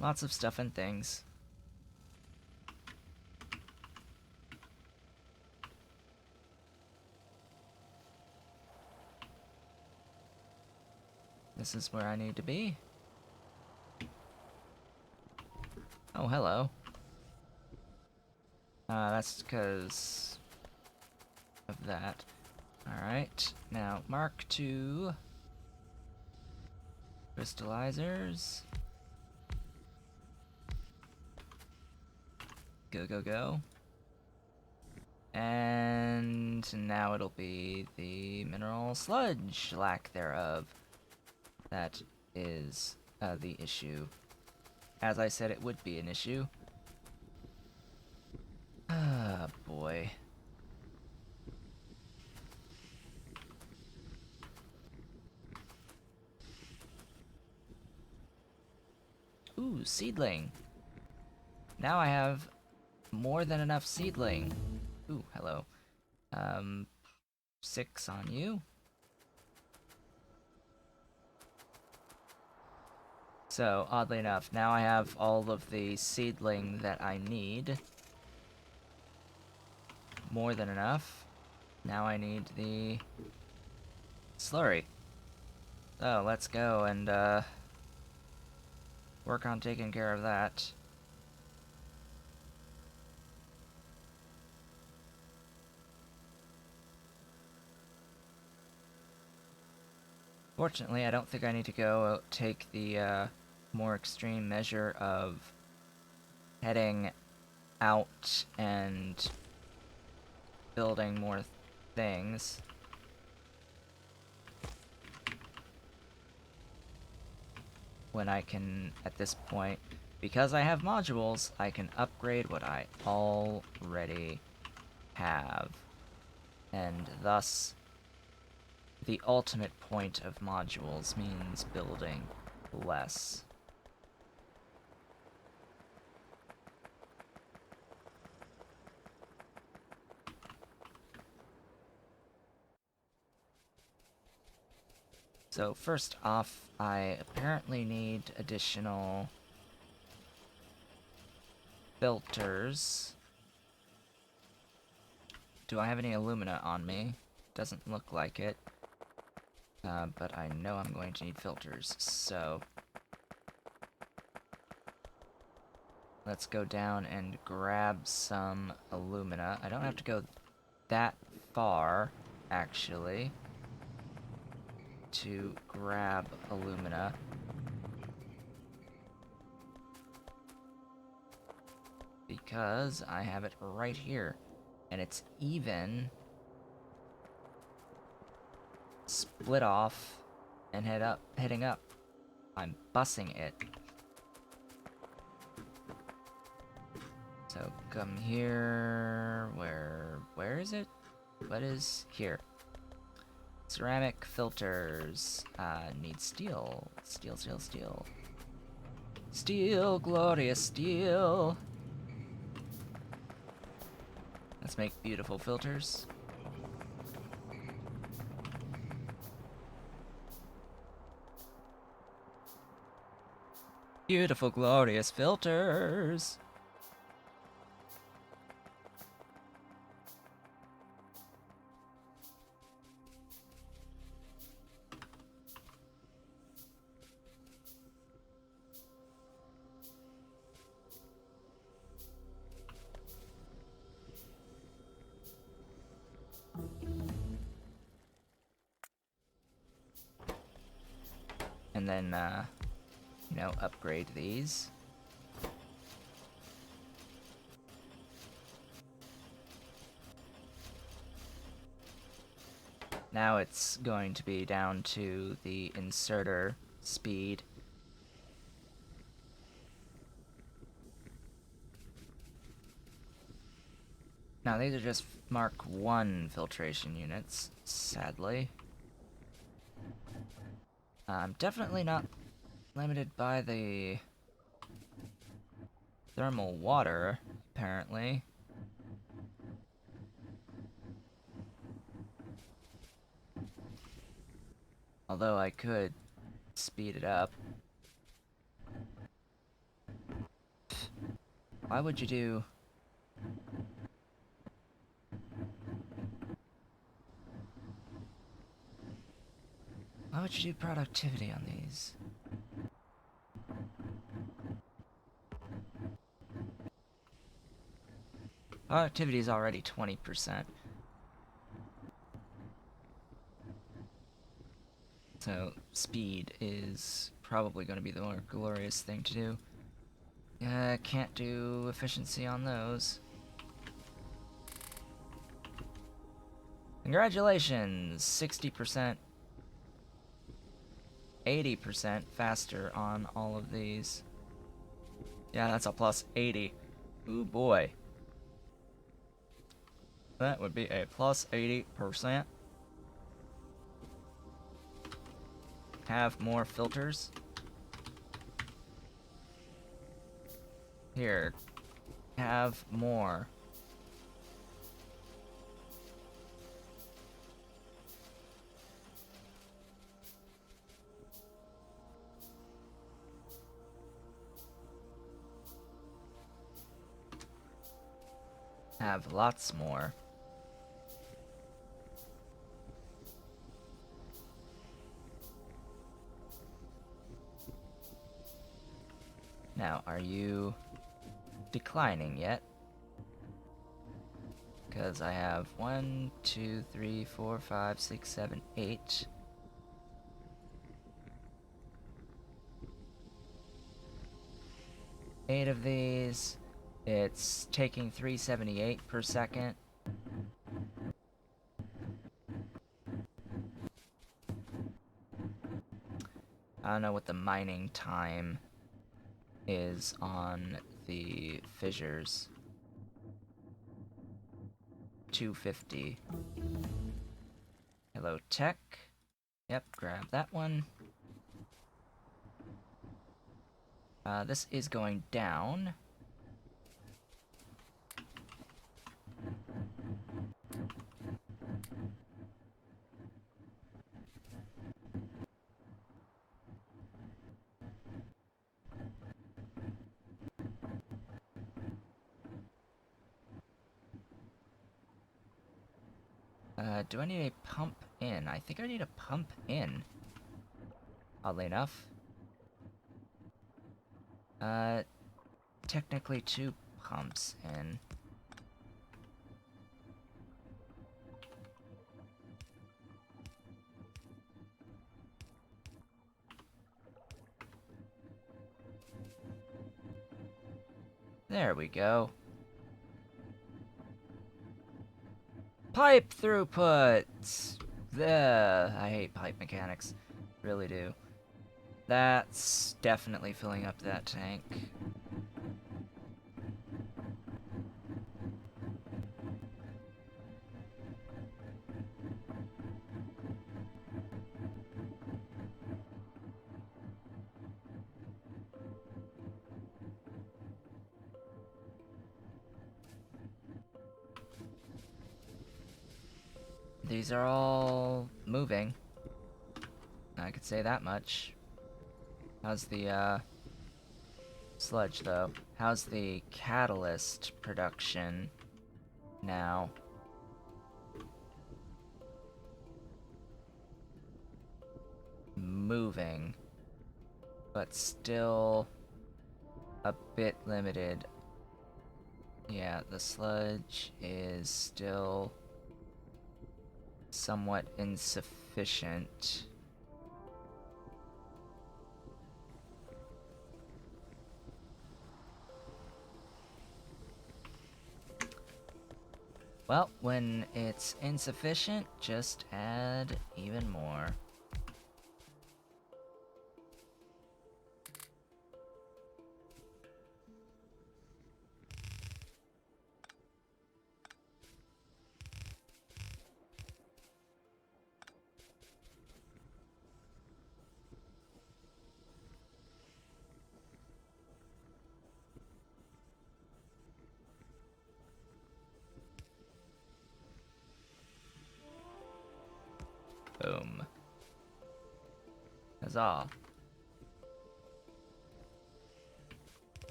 Lots of stuff and things. This is where I need to be. Oh, hello. That's because of that. Alright, now Mark II crystallizers. Go, go, go. And now it'll be the mineral sludge, lack thereof. That is the issue. As I said, it would be an issue. Ah, boy. Ooh, seedling. Now I have more than enough seedling. Ooh, hello. 6 on you. So, oddly enough, now I have all of the seedling that I need. More than enough. Now I need the slurry. So, let's go and, work on taking care of that. Fortunately, I don't think I need to go take the, more extreme measure of heading out and building more things. When I can, at this point, because I have modules, I can upgrade what I already have. And thus, the ultimate point of modules means building less. So first off, I apparently need additional filters. Do I have any alumina on me? Doesn't look like it. But I know I'm going to need filters, so let's go down and grab some alumina. I don't have to go that far, actually, to grab alumina. Because I have it right here. And it's even split off and heading up. I'm bussing it. So come here. Where is it? What is here? Ceramic filters. Need steel. Steel, steel, steel. Steel, glorious steel. Let's make beautiful filters. Beautiful, glorious filters. and then, upgrade these. Now it's going to be down to the inserter speed. Now these are just Mark 1 filtration units, sadly. I'm definitely not limited by the thermal water, apparently. Although I could speed it up. Why would you do... Why would you do productivity on these? Productivity is already 20%. So speed is probably going to be the more glorious thing to do. Can't do efficiency on those. Congratulations! 60%, 80% faster on all of these. Yeah, that's a plus 80. Ooh boy. That would be a plus 80%. Have more filters. Here. Have more. Have lots more. Now, are you declining yet? Because I have 1, 2, 3, 4, 5, 6, 7, 8. Eight of these. It's taking 378 per second. I don't know what the mining time is on the fissures. 250. Hello, tech. Yep, grab that one. This is going down. Do I need a pump in? I think I need a pump in. Oddly enough. Technically 2 pumps in. There we go. Pipe throughput! I hate pipe mechanics. Really do. That's definitely filling up that tank. These are all moving. I could say that much. How's the, sludge, though? How's the catalyst production now? Moving. But still a bit limited. Yeah, the sludge is still somewhat insufficient. Well, when it's insufficient, just add even more. Boom. Huzzah.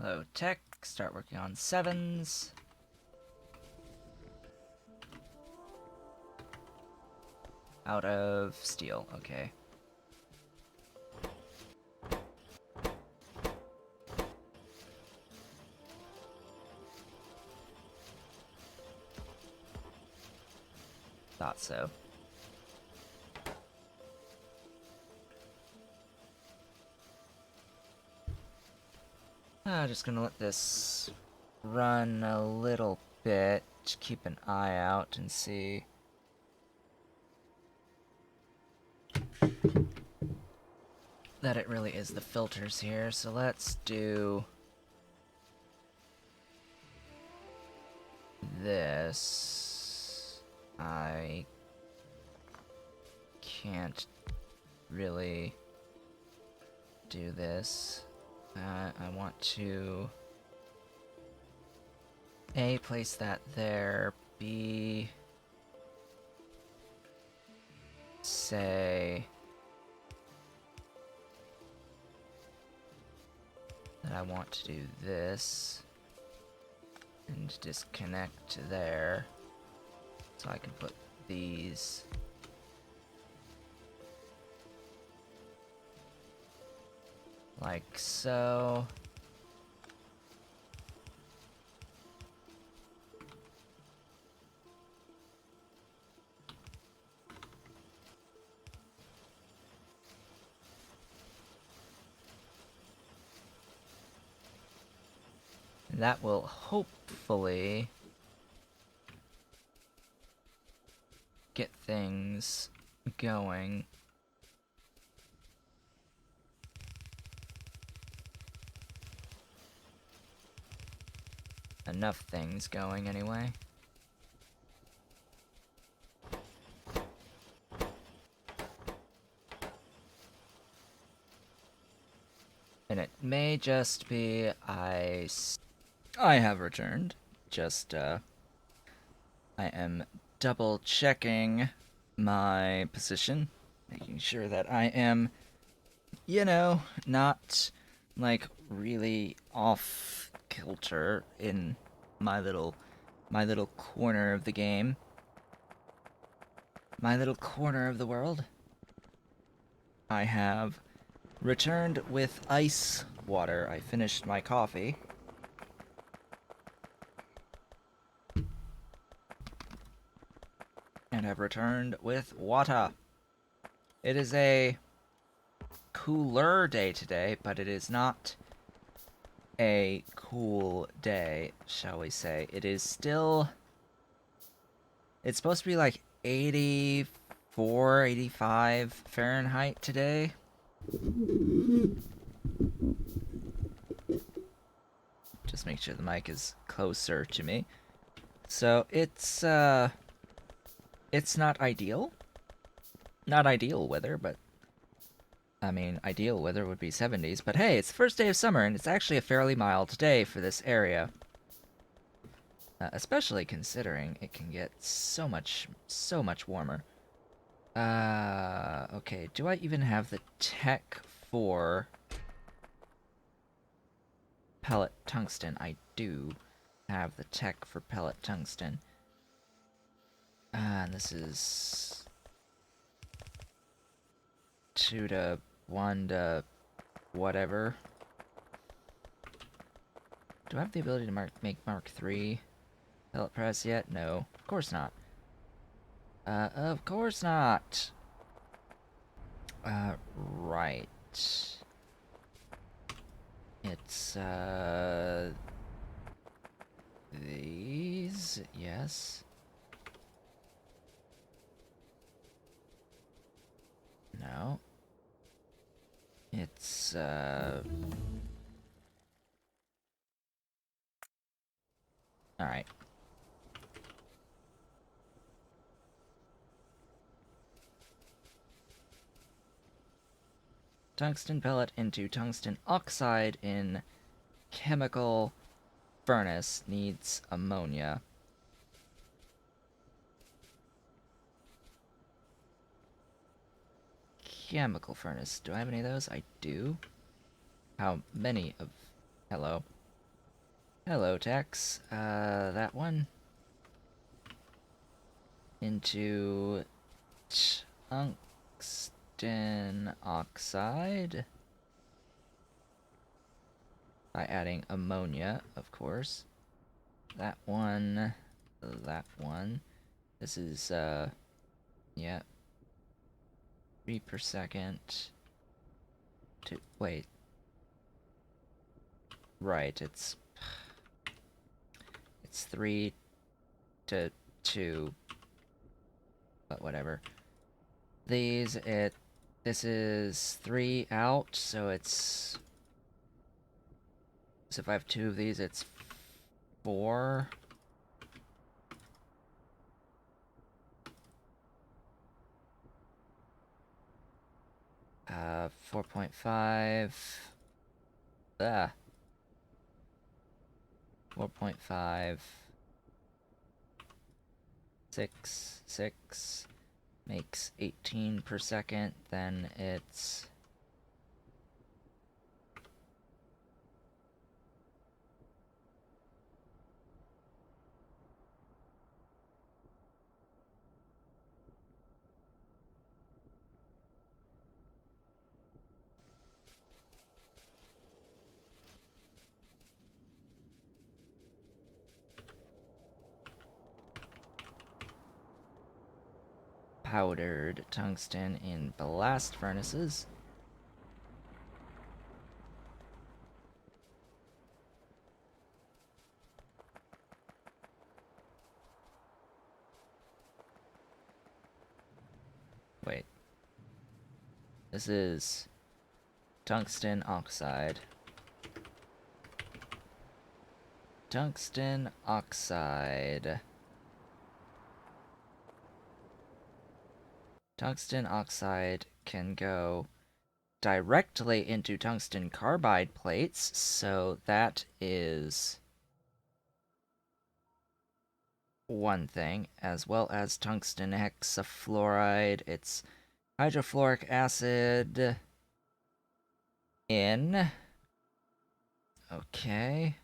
Hello, tech. Start working on 7s. Out of steel, okay. Thought so. Just gonna let this run a little bit. Keep an eye out and see. That it really is the filters here, so let's do this. I can't really do this. I want to A, place that there, B, say that I want to do this and disconnect to there, so I can put these like so. And that will hopefully get things going. Enough things going, anyway. And it may just be I have returned. Just, I am double checking my position, making sure that I am, you know, not like really off kilter in my little corner of the game. My little corner of the world. I have returned with ice water. I finished my coffee. And have returned with water. It is a cooler day today, but it is not a cool day, shall we say. It is still... It's supposed to be like 84, 85 Fahrenheit today. Just make sure the mic is closer to me. So it's not ideal. Not ideal weather, but I mean, ideal weather would be 70s, but hey, it's the first day of summer, and it's actually a fairly mild day for this area. Especially considering it can get so much warmer. Okay, do I even have the tech for pellet tungsten? I do have the tech for pellet tungsten. And this is 2 to 1 to whatever. Do I have the ability to make Mark III pellet press yet? No, of course not. Of course not. Right. It's, these, yes. No. It's, alright. Tungsten pellet into tungsten oxide in chemical furnace needs ammonia. Chemical furnace. Do I have any of those? I do. How many of... Hello. Hello, Tex. That one. Into tungsten oxide. By adding ammonia, of course. That one. That one. This is, yeah. 3 per second. Wait. Right, it's 3 to 2. But whatever. This is 3 out, so it's... So if I have 2 of these, it's 4. 4.5. 4.5. 6 makes 18 per second, then it's... powdered tungsten in blast furnaces. Wait. This is tungsten oxide. Tungsten oxide. Tungsten oxide can go directly into tungsten carbide plates, so that is one thing, as well as tungsten hexafluoride. It's hydrofluoric acid in. Okay.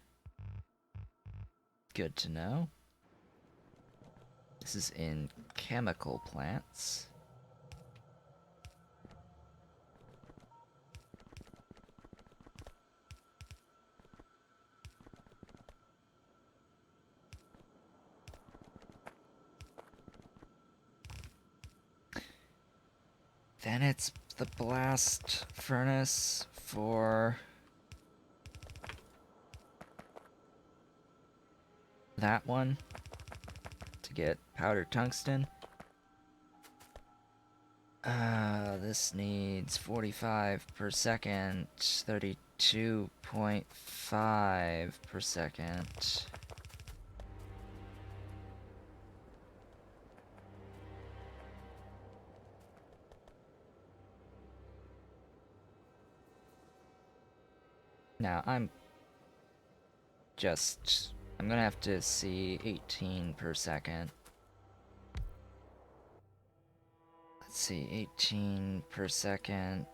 Good to know. This is in chemical plants. Then it's the blast furnace for that one to get powdered tungsten. This needs 45 per second, 32.5 per second. Now, I'm gonna have to see 18 per second. Let's see, 18 per second,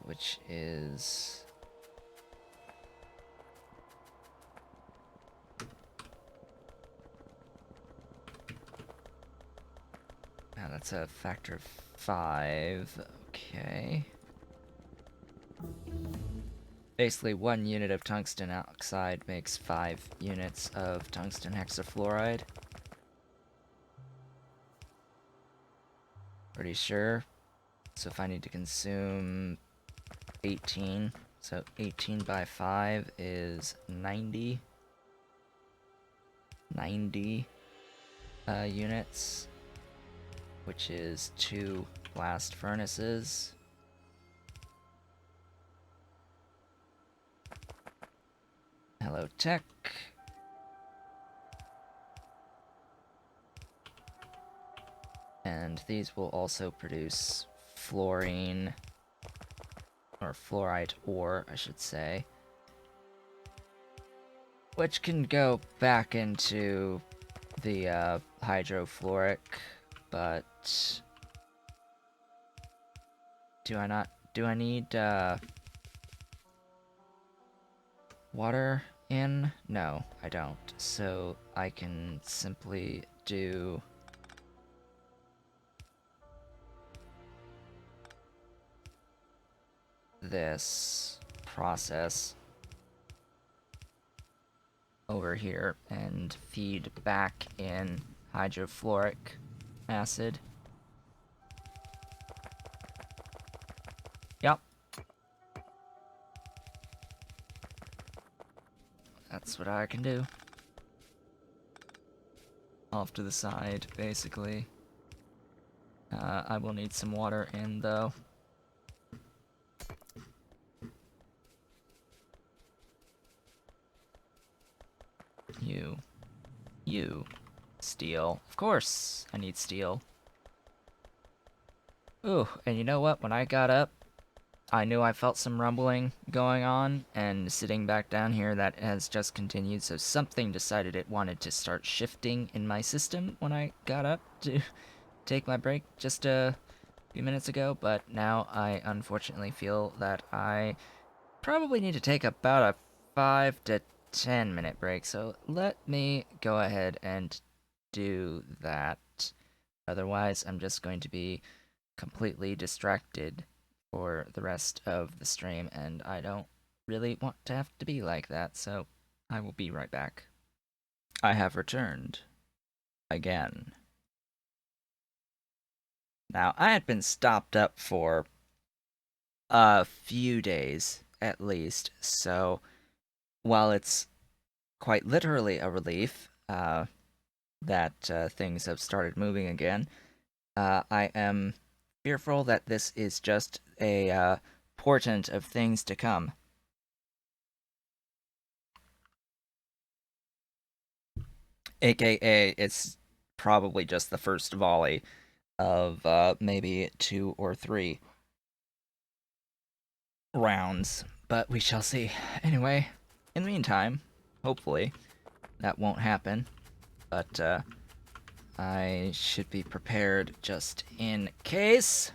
which is... Now that's a factor of 5, okay. Basically, 1 unit of tungsten oxide makes 5 units of tungsten hexafluoride. Pretty sure. So if I need to consume 18, so 18 by 5 is 90 units, which is 2 blast furnaces. Hello, tech. And these will also produce fluorine, or fluorite ore, I should say, which can go back into the hydrofluoric, but do I need water in? No, I don't. So I can simply do this process over here and feed back in hydrofluoric acid. Yep. That's what I can do. Off to the side, basically. I will need some water in, though. You. Steel. Of course, I need steel. Ooh, and you know what? When I got up, I knew I felt some rumbling going on, and sitting back down here, that has just continued, so something decided it wanted to start shifting in my system when I got up to take my break just a few minutes ago, but now I unfortunately feel that I probably need to take about a 5 to 10-minute break, so let me go ahead and do that. Otherwise, I'm just going to be completely distracted for the rest of the stream, and I don't really want to have to be like that, so I will be right back. I have returned. Again. Now, I had been stopped up for a few days, at least, so while it's quite literally a relief that things have started moving again, I am fearful that this is just a portent of things to come. AKA, it's probably just the first volley of maybe 2 or 3 rounds, but we shall see. Anyway, in the meantime, hopefully that won't happen, but I should be prepared just in case.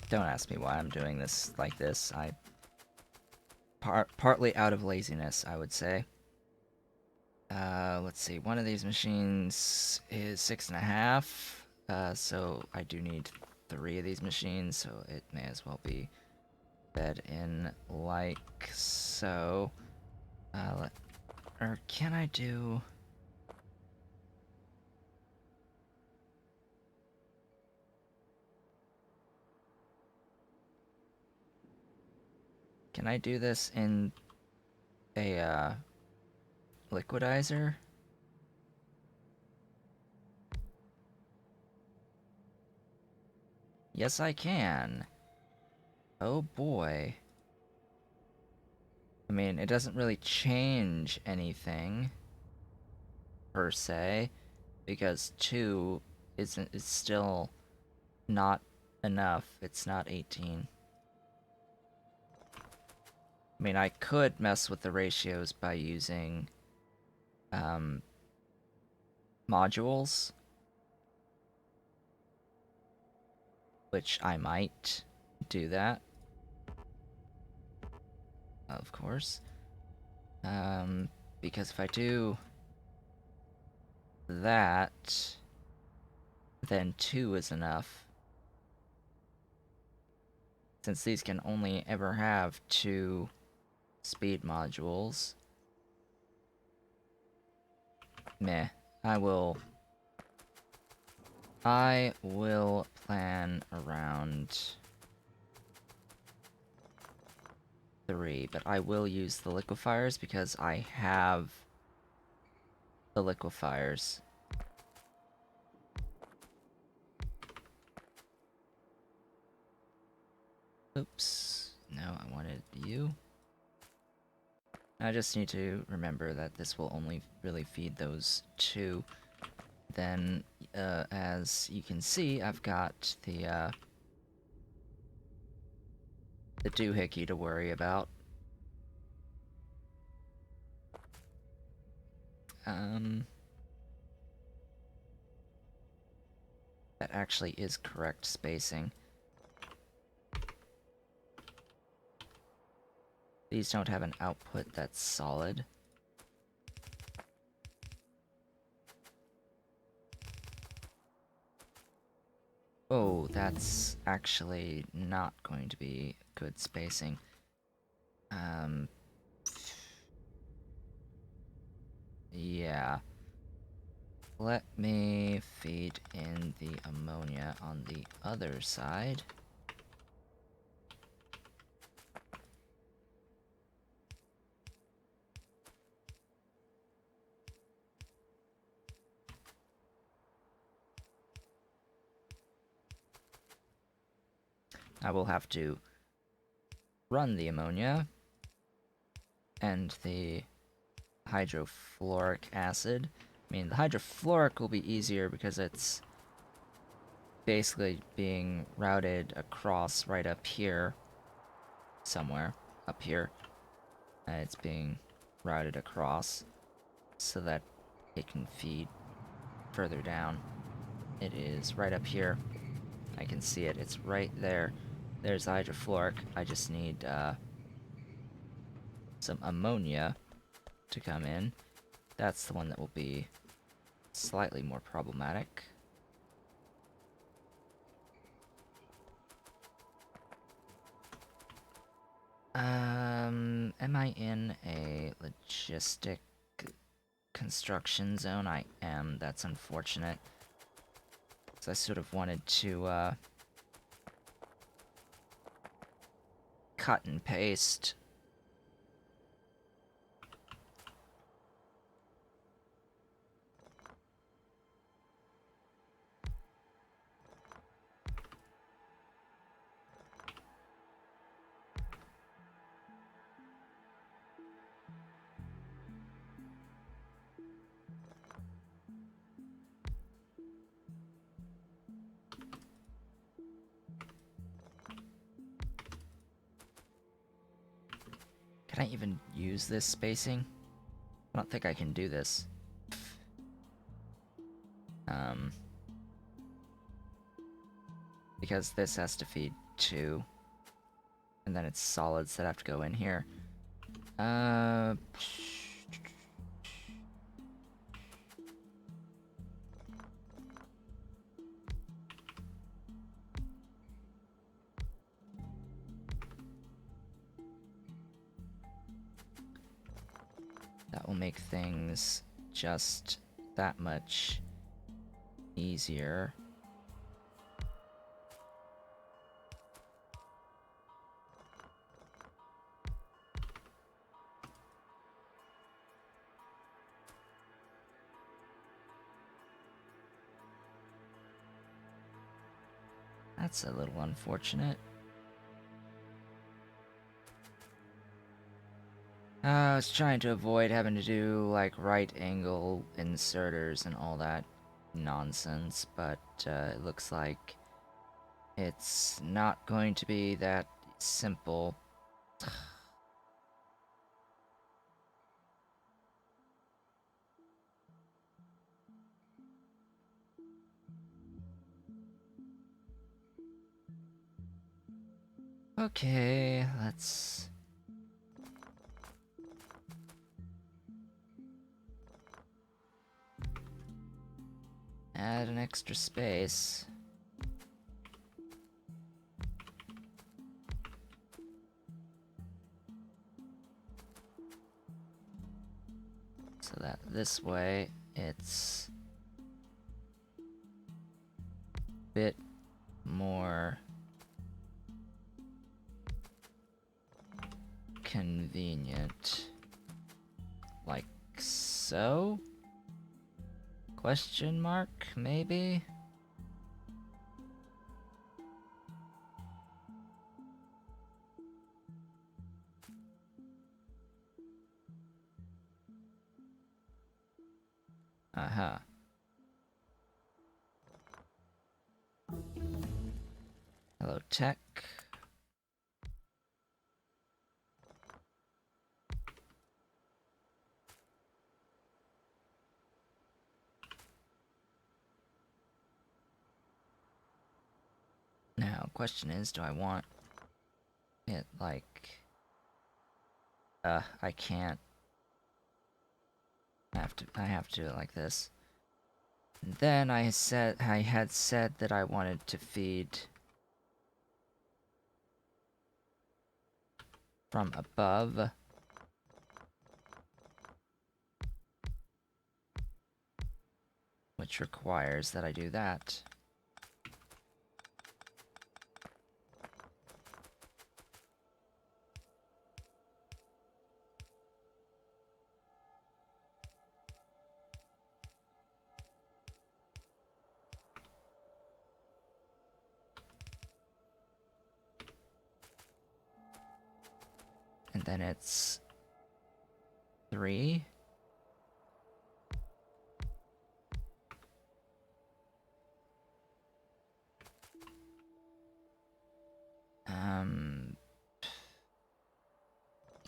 Don't ask me why I'm doing this like this. Partly out of laziness, I would say. Let's see. One of these machines is 6.5. So I do need 3 of these machines, so it may as well be fed in like so. Or can I do? Can I do this in a liquidizer? Yes, I can. Oh boy. I mean, it doesn't really change anything per se, because 2 isn't is still not enough. It's not 18. I mean, I could mess with the ratios by using modules, which I might do that, of course. Because if I do that, then 2 is enough. Since these can only ever have 2 speed modules. Meh. I will plan around 3, but I will use the liquefiers because I have the liquefiers. Oops. No, I wanted you. I just need to remember that this will only really feed those 2. Then, as you can see, I've got the doohickey to worry about. That actually is correct spacing. These don't have an output that's solid. Oh, that's actually not going to be good spacing. Yeah. Let me feed in the ammonia on the other side. I will have to run the ammonia and the hydrofluoric acid. I mean, the hydrofluoric will be easier because it's basically being routed across right up here. Somewhere up here. It's being routed across so that it can feed further down. It is right up here. I can see it. It's right there. There's the hydrofluoric. I just need some ammonia to come in. That's the one that will be slightly more problematic. Am I in a logistic construction zone? I am. That's unfortunate. So I sort of wanted to, cut and paste. Can I even use this spacing? I don't think I can do this. Because this has to feed 2. And then it's solids that have to go in here. That will make things just that much easier. That's a little unfortunate. I was trying to avoid having to do, like, right angle inserters and all that nonsense, but it looks like it's not going to be that simple. Okay, let's... add an extra space. So that this way it's a bit more convenient. Like so? Question mark, maybe? Uh-huh. Hello, tech. Now, question is, do I want it like... I can't. I have to do it like this. And then I had said that I wanted to feed from above. Which requires that I do that. And then it's 3.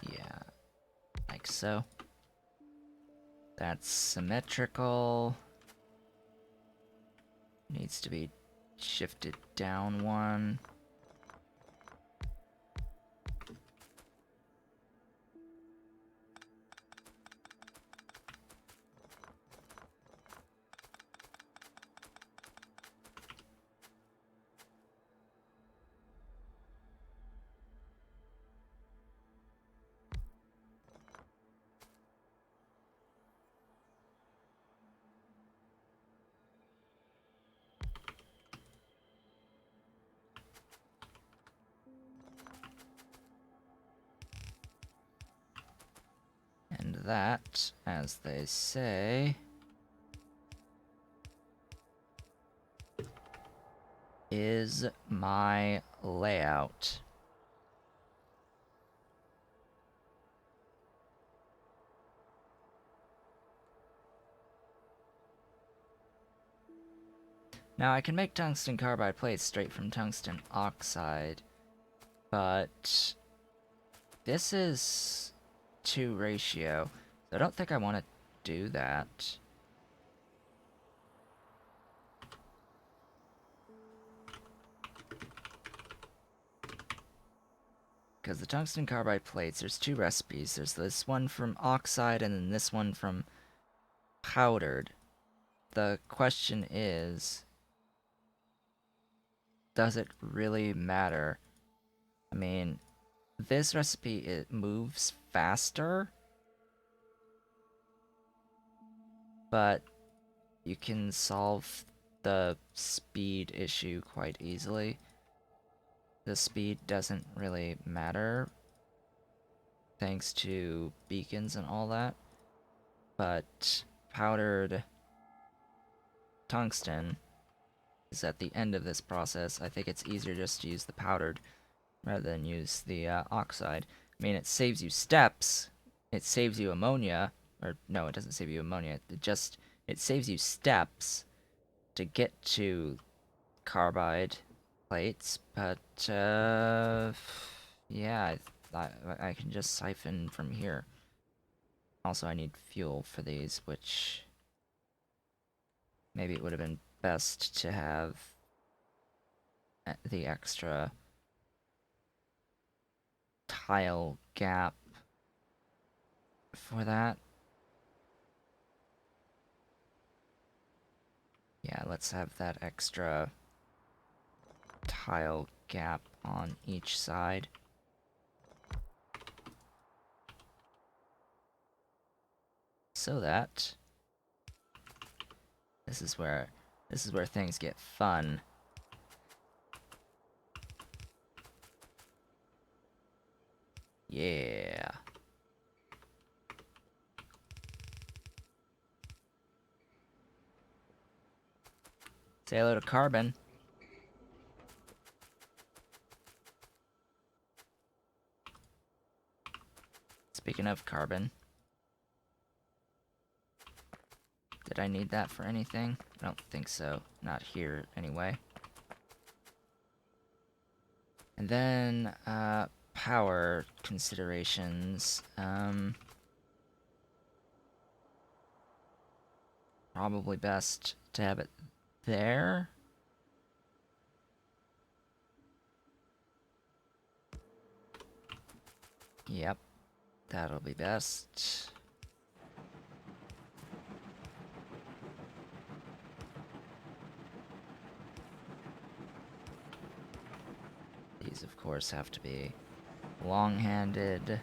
Yeah, like so. That's symmetrical. Needs to be shifted down 1. And that, as they say, is my layout. Now I can make tungsten carbide plates straight from tungsten oxide, but this is 2 ratio, so I don't think I want to do that. Because the tungsten carbide plates, there's 2 recipes. There's this one from oxide and then this one from powdered. The question is, does it really matter? I mean, this recipe, it moves faster, but you can solve the speed issue quite easily. The speed doesn't really matter, thanks to beacons and all that, but powdered tungsten is at the end of this process. I think it's easier just to use the powdered rather than use the oxide. I mean, it saves you steps, it saves you ammonia, or no, it doesn't save you ammonia, it saves you steps to get to carbide plates, but yeah, I can just siphon from here. Also, I need fuel for these, which maybe it would have been best to have the extra tile gap for that. Yeah, let's have that extra tile gap on each side. So that This is where things get fun. Yeah. Say hello to Carbon. Speaking of Carbon. Did I need that for anything? I don't think so. Not here, anyway. And then, power considerations. Probably best to have it there. Yep, that'll be best. These, of course, have to be long-handed.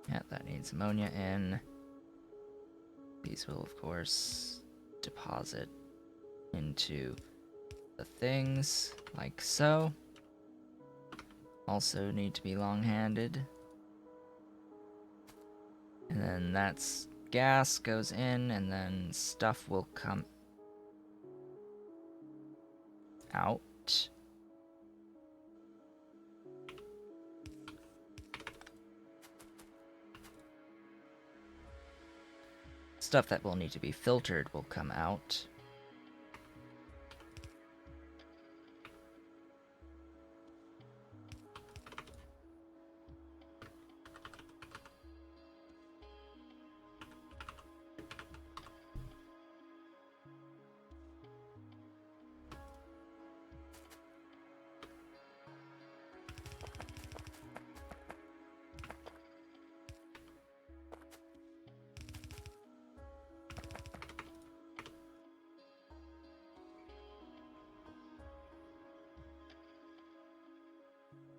Yeah, that needs ammonia in. These will, of course, deposit into the things, like so. Also need to be long-handed. And then that's gas goes in, and then stuff will come out. Stuff that will need to be filtered will come out.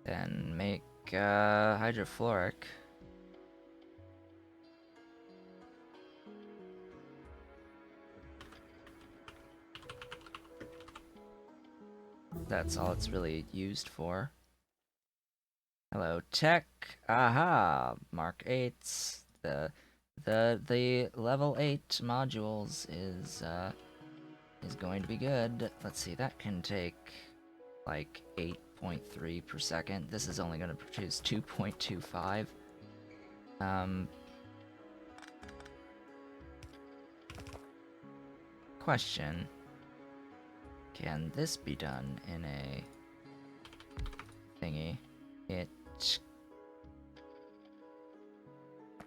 Then make hydrofluoric. That's all it's really used for. Hello, tech. Aha, Mark 8s. The level 8 modules is going to be good. Let's see, that can take like 8.3 per second. This is only going to produce 2.25. Question. Can this be done in a thingy? It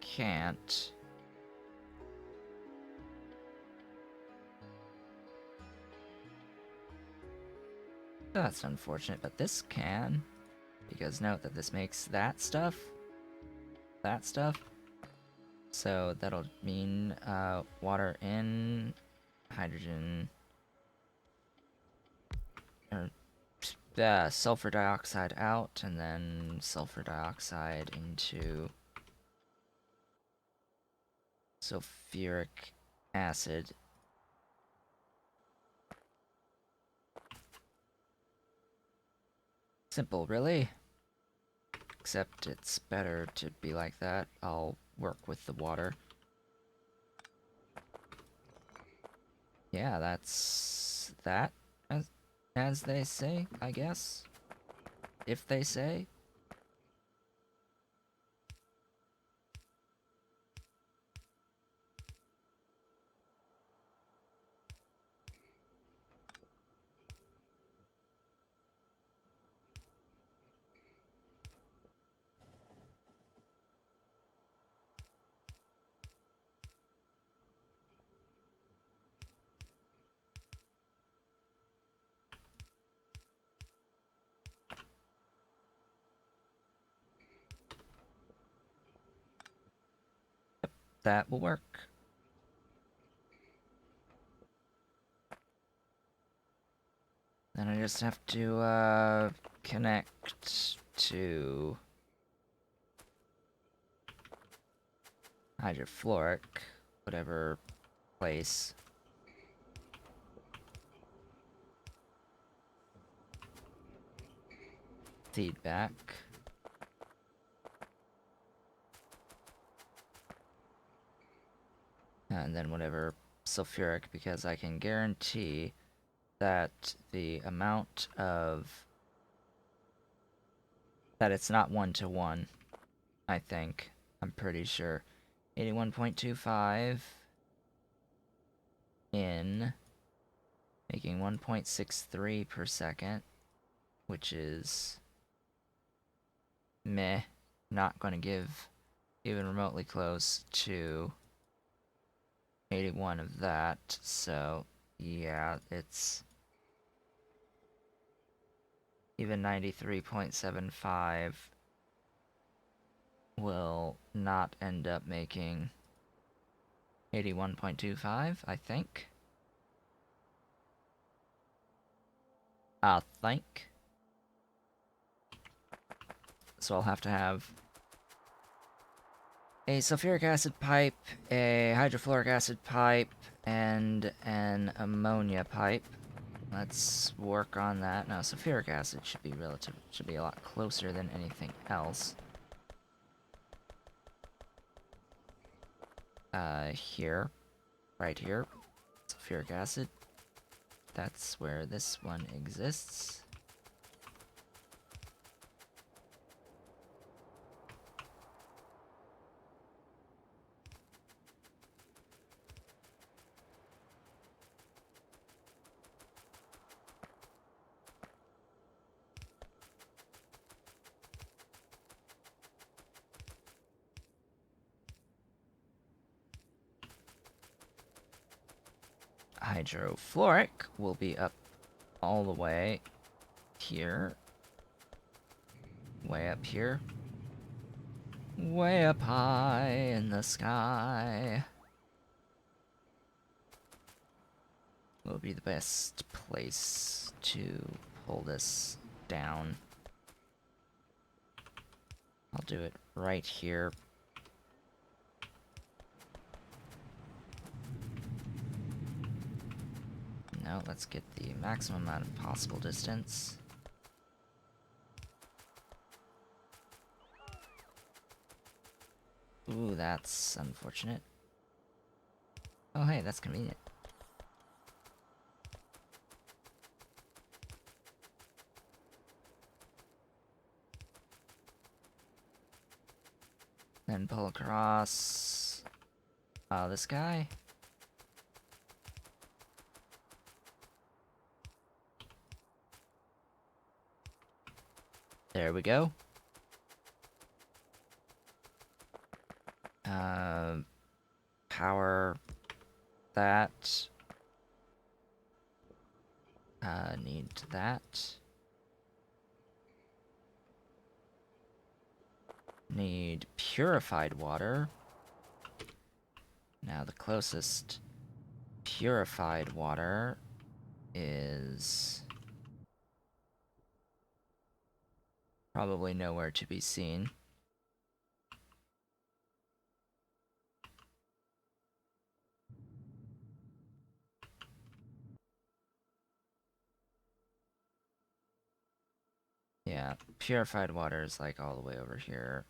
can't. That's unfortunate, but this can. Because note that this makes that stuff. So that'll mean water in, hydrogen, or sulfur dioxide out, and then sulfur dioxide into sulfuric acid. Simple, really. Except it's better to be like that. I'll work with the water. Yeah, that's that, as they say, I guess. If they say. that will work. Then I just have to connect to hydrofluoric, whatever place. Feedback. And then whatever sulfuric, because I can guarantee that the amount of... that it's not 1-to-1, I think. I'm pretty sure. 81.25 in making 1.63 per second, which is meh, not going to give even remotely close to 81 of that, so yeah, it's even 93.75 will not end up making 81.25, I think. So I'll have to have a sulfuric acid pipe, a hydrofluoric acid pipe, and an ammonia pipe. Let's work on that. Now, sulfuric acid should be a lot closer than anything else. Here. Right here. Sulfuric acid. That's where this one exists. Hydrofluoric will be up all the way here. Way up here. Way up high in the sky. Will be the best place to pull this down. I'll do it right here. No, let's get the maximum amount of possible distance. Ooh, that's unfortunate. Oh, hey, that's convenient. Then pull across this guy. There we go. Power that. Need that. Need purified water. Now the closest purified water is probably nowhere to be seen. Yeah, purified water is like all the way over here.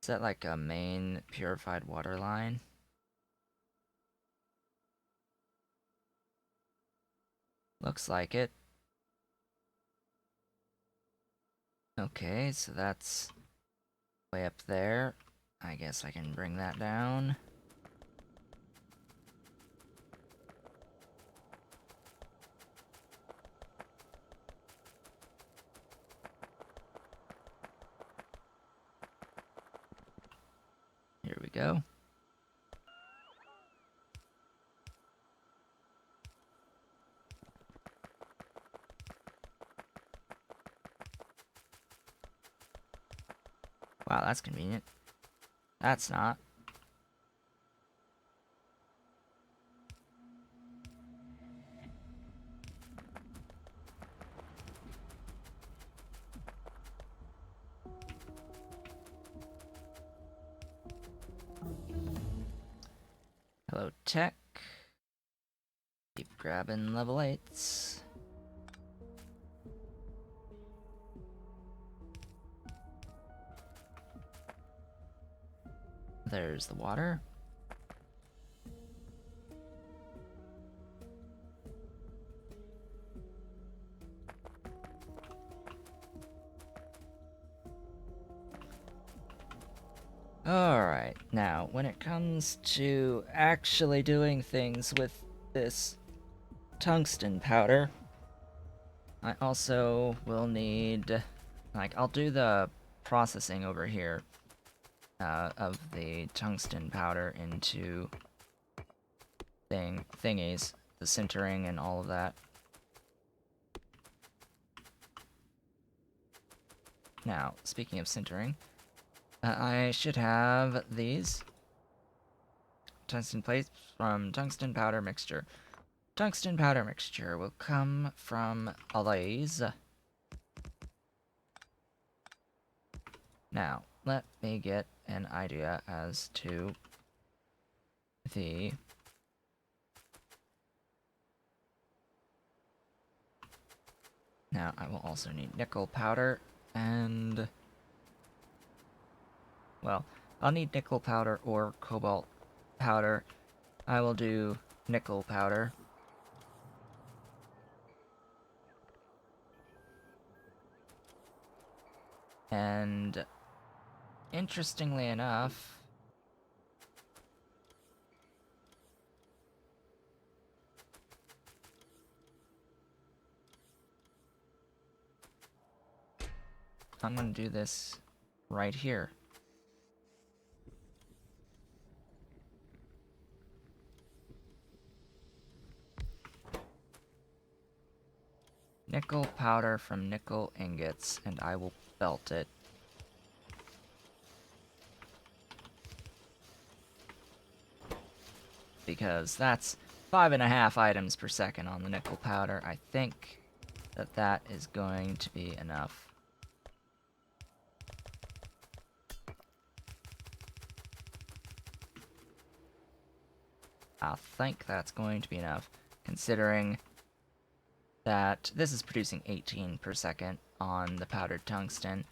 Is that like a main purified water line? Looks like it. Okay, so that's way up there. I guess I can bring that down. Here we go. Wow, that's convenient. That's not. Hello, tech. Keep grabbing level 8s. There's the water. Alright, now, when it comes to actually doing things with this tungsten powder, I also will need, like, I'll do the processing over here of the tungsten powder into thingies, the sintering and all of that. Now, speaking of sintering, I should have these tungsten plates from tungsten powder mixture. Tungsten powder mixture will come from these. Now, let me get an idea as to the Now, I will also need nickel powder, and well, I'll need nickel powder or cobalt powder. I will do nickel powder. And interestingly enough, I'm gonna do this right here. Nickel powder from nickel ingots, and I will belt it. Because that's 5.5 items per second on the nickel powder. I think that that is going to be enough. I think that's going to be enough, considering that this is producing 18 per second on the powdered tungsten.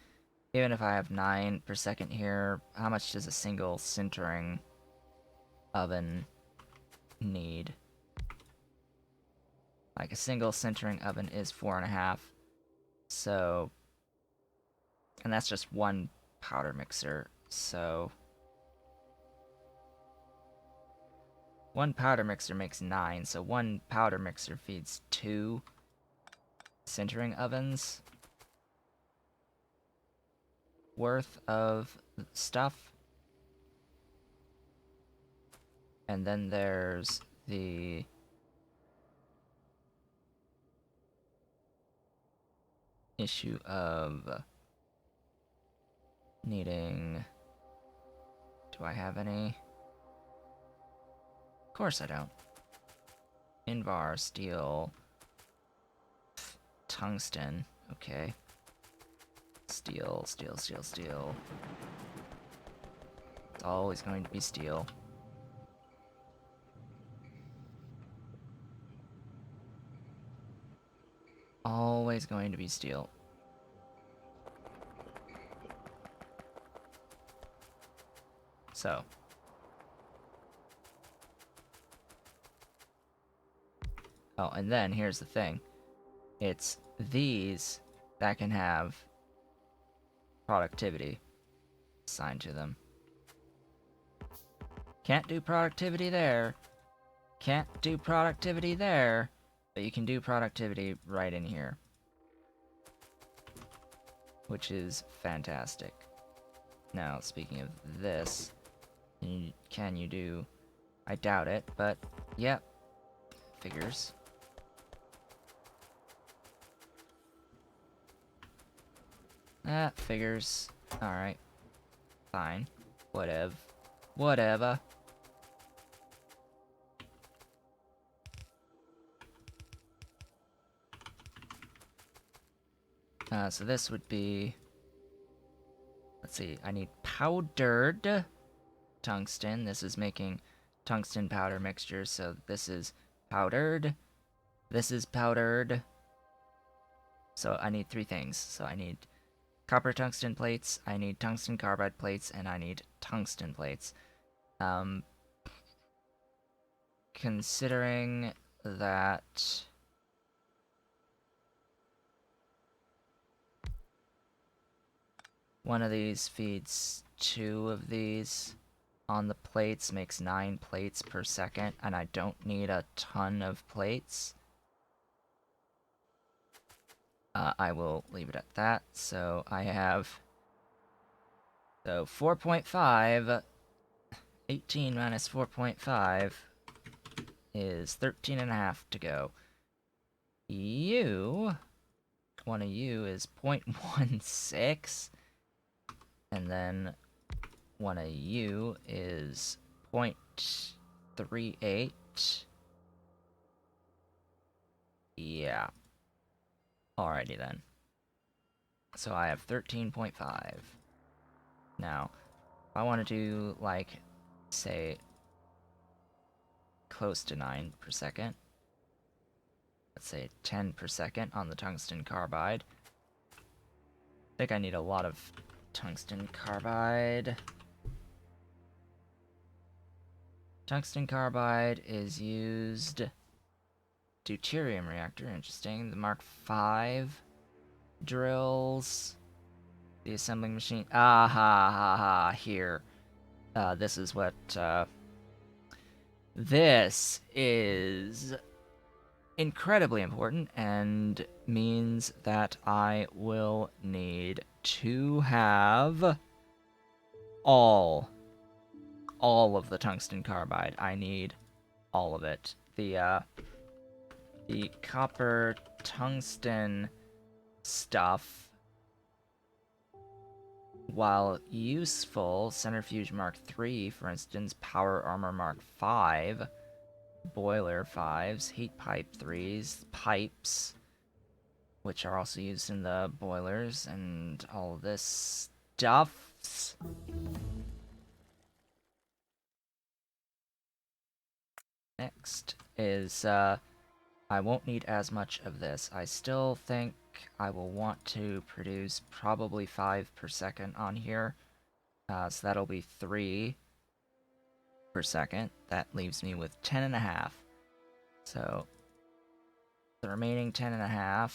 Even if I have 9 per second here, how much does a single sintering oven need? Like, a single sintering oven is 4.5, so... And that's just one powder mixer, so... One powder mixer makes 9, so one powder mixer feeds 2 sintering ovens worth of stuff. And then there's the issue of needing... Do I have any? Of course I don't. Invar, steel, tungsten, okay. Steel, steel, steel, steel. It's always going to be steel. Always going to be steel. So. Oh, and then here's the thing. It's these that can have productivity assigned to them. Can't do productivity there. Can't do productivity there. But you can do productivity right in here. Which is fantastic. Now, speaking of this, can you do... I doubt it, but yep. Figures. That figures. Alright. Fine. Whatever. Whatever. So this would be... Let's see, I need powdered tungsten. This is making tungsten powder mixture, so this is powdered. This is powdered. So I need 3 things. So I need copper tungsten plates, I need tungsten carbide plates, and I need tungsten plates. Considering that... one of these feeds 2 of these on the plates, makes 9 plates per second, and I don't need a ton of plates. I will leave it at that. So I have... So 4.5... 18 minus 4.5 is 13.5 to go. One of you is 0.16, and then one of you is 0.38. Yeah. Alrighty then. So I have 13.5. Now, if I want to do, like, say, close to 9 per second, let's say 10 per second on the tungsten carbide. I think I need a lot of tungsten carbide. Tungsten carbide is used... Deuterium reactor, interesting. The Mark V drills. The assembling machine. Ah ha ha ha, here. This is what, this is incredibly important and means that I will need to have all of the tungsten carbide. I need all of it. The copper tungsten stuff, while useful, Centrifuge Mark III, for instance, Power Armor Mark V, Boiler 5s, Heat Pipe 3s, pipes, which are also used in the boilers, and all of this stuff. Next is, I won't need as much of this. I still think I will want to produce probably 5 per second on here. So that'll be 3 per second. That leaves me with 10.5. So the remaining 10.5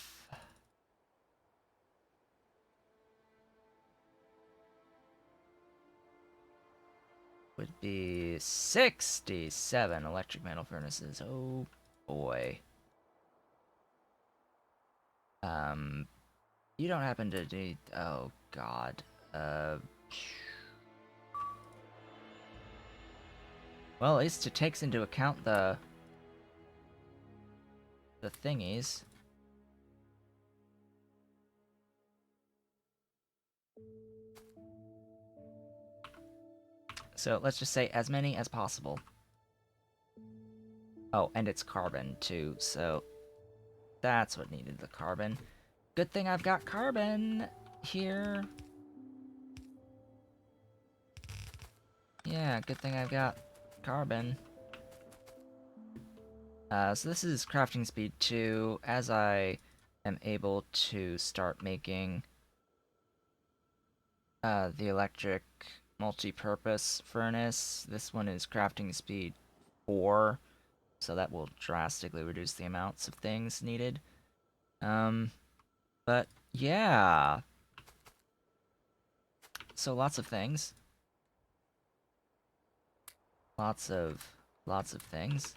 would be 67 electric metal furnaces. Oh boy. You don't happen to need... Oh god. Well, at least it takes into account the thingies. So let's just say as many as possible. Oh, and it's carbon too, so that's what needed the carbon. Good thing I've got carbon here. Yeah, good thing I've got carbon. So this is crafting speed 2. As I am able to start making the electric multi-purpose furnace, this one is crafting speed 4, so that will drastically reduce the amounts of things needed. But yeah. So lots of things. Lots of things.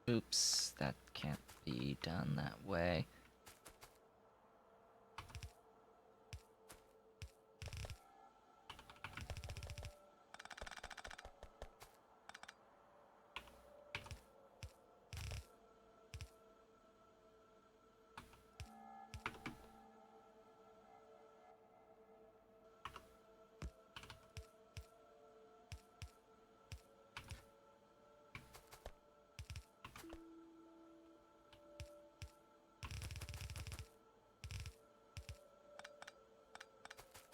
Oops, that can't be done that way.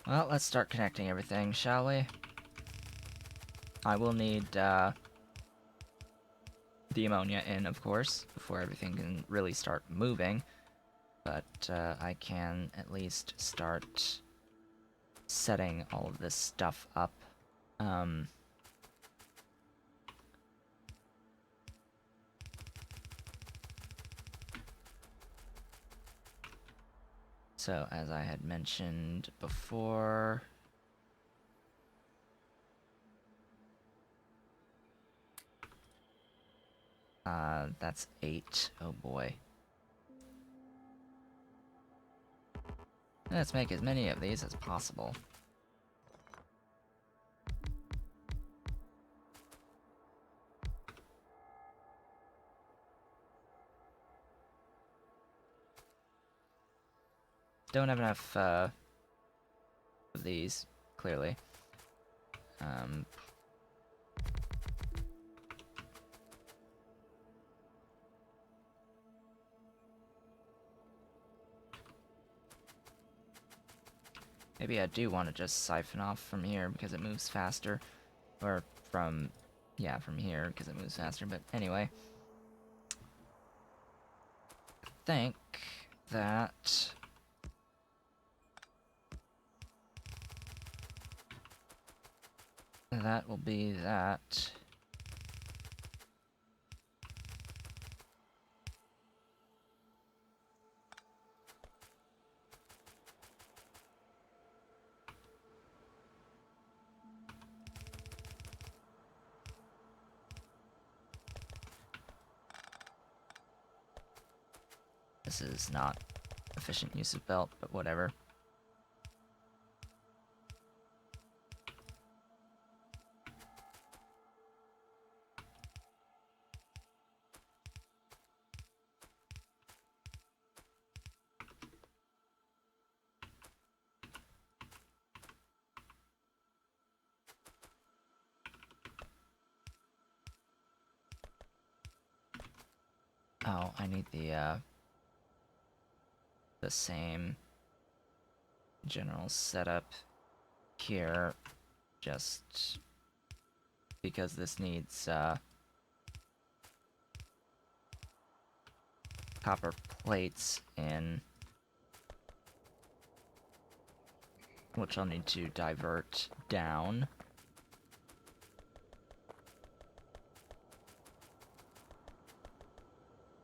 Well, let's start connecting everything, shall we? I will need the ammonia in, of course, before everything can really start moving. But I can at least start setting all of this stuff up. So, as I had mentioned before, that's 8. Oh boy. Let's make as many of these as possible. Don't have enough of these, clearly. Maybe I do want to just siphon off from here because it moves faster. Or from, yeah, from here because it moves faster. But anyway, I think that that will be that. This is not efficient use of belt, but whatever. Oh, I need the same general setup here, just because this needs copper plates in, which I'll need to divert down.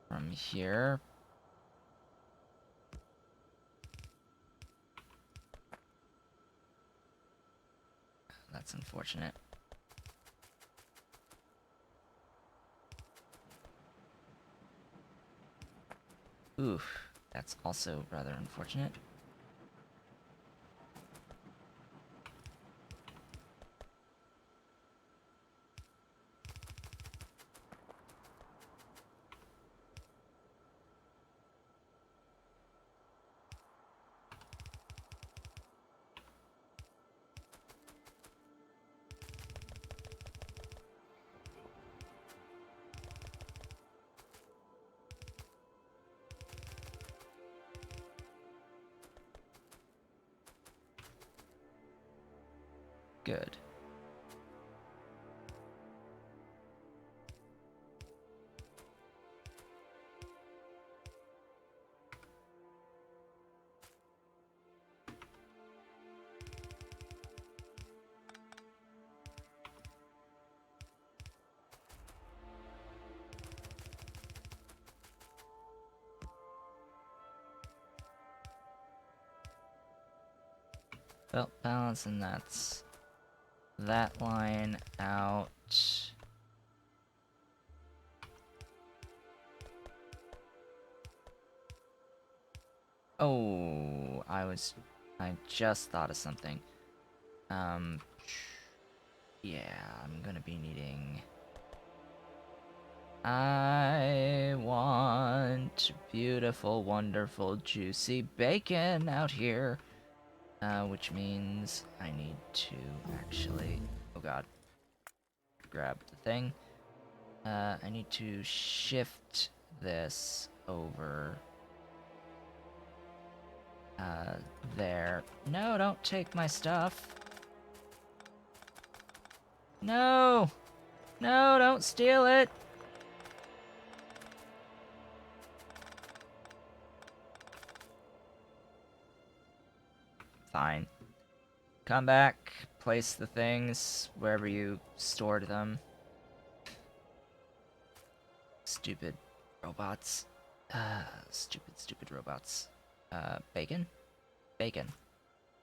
From here. That's unfortunate. Oof, that's also rather unfortunate. Good. Belt balance, and that's that line out. Oh, I just thought of something. Yeah, I'm gonna be needing... I want beautiful, wonderful, juicy bacon out here. Which means I need to actually... Oh god. Grab the thing. I need to shift this over There. No, don't take my stuff. No! No, don't steal it! Fine. Come back, place the things wherever you stored them. Stupid robots. Stupid robots. Bacon? Bacon.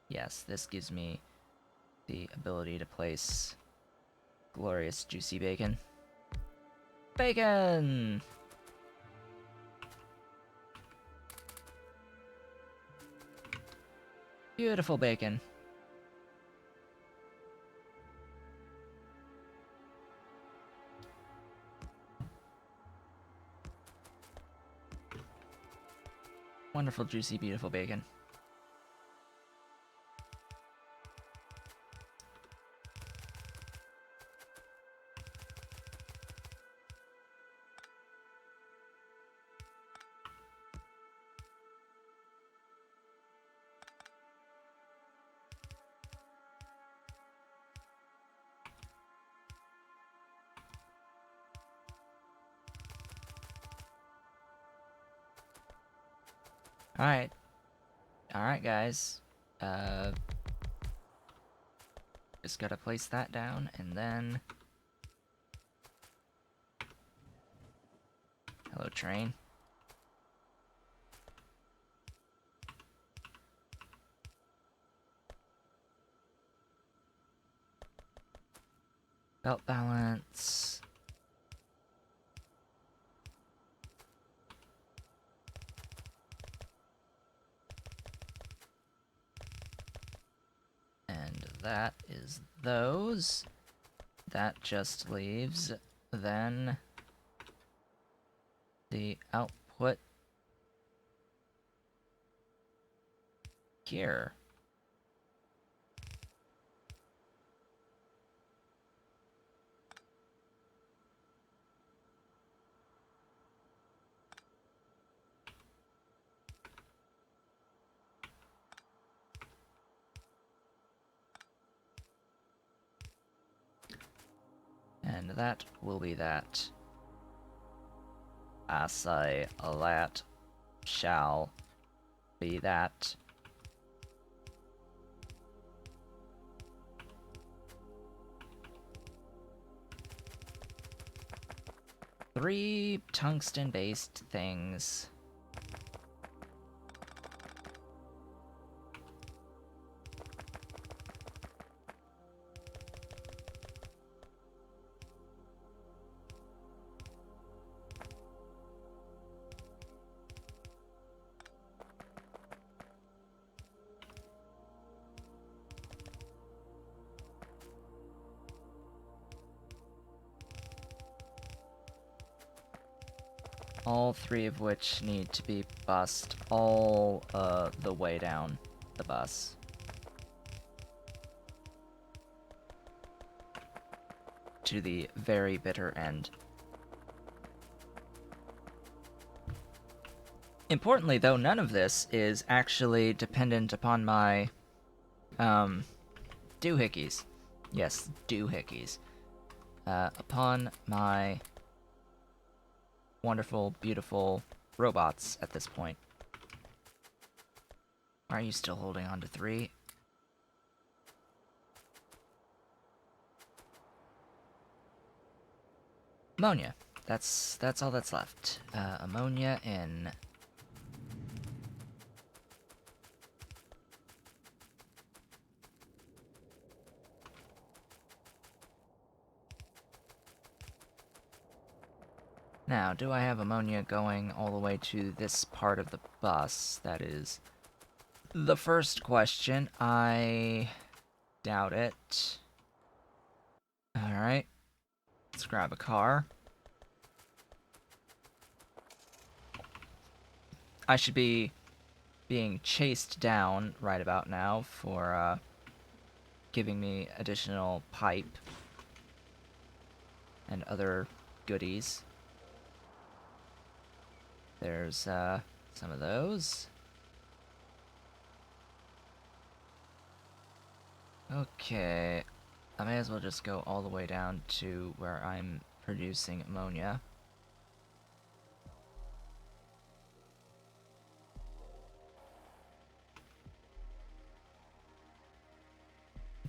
Yes, this gives me the ability to place glorious juicy bacon. Bacon! Beautiful bacon. Wonderful, juicy, beautiful bacon. Alright. Alright, guys. Just gotta place that down, and then... Hello, train. Belt balance. And that is those. That just leaves then the output here. And that will be that. I say that shall be that. Three tungsten-based things. All three of which need to be bussed all the way down the bus. To the very bitter end. Importantly, though, none of this is actually dependent upon my doohickeys. Yes, doohickeys. Upon my wonderful, beautiful robots at this point. Are you still holding on to 3? Ammonia. That's all that's left. Ammonia in. Now, do I have ammonia going all the way to this part of the bus? That is the first question. I doubt it. Alright. Let's grab a car. I should be being chased down right about now for giving me additional pipe and other goodies. There's some of those. Okay, I may as well just go all the way down to where I'm producing ammonia.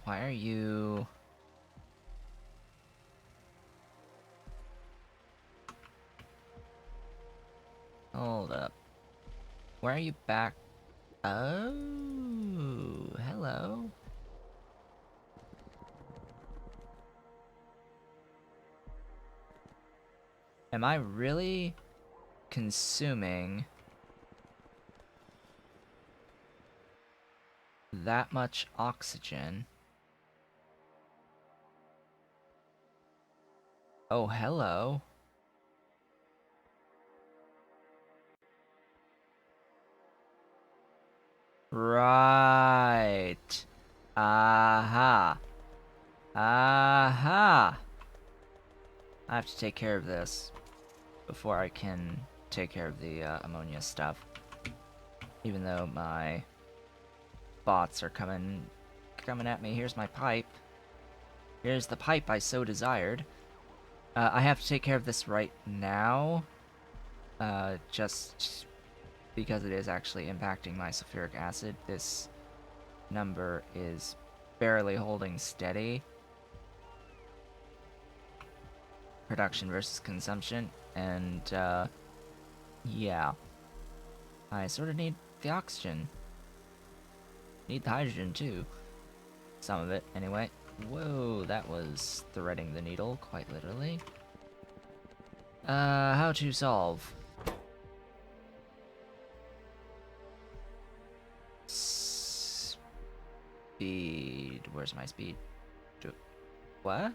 Why are you... Hold up. Why are you back? Oh, hello. Am I really consuming that much oxygen? Oh, hello. Right. Aha. Aha. I have to take care of this before I can take care of the ammonia stuff. Even though my bots are coming at me. Here's my pipe. Here's the pipe I so desired. I have to take care of this right now. Just because it is actually impacting my sulfuric acid. This number is barely holding steady. Production versus consumption. And, yeah. I sort of need the oxygen. Need the hydrogen, too. Some of it, anyway. Whoa, that was threading the needle, quite literally. How to solve? Speed. Where's my speed? What?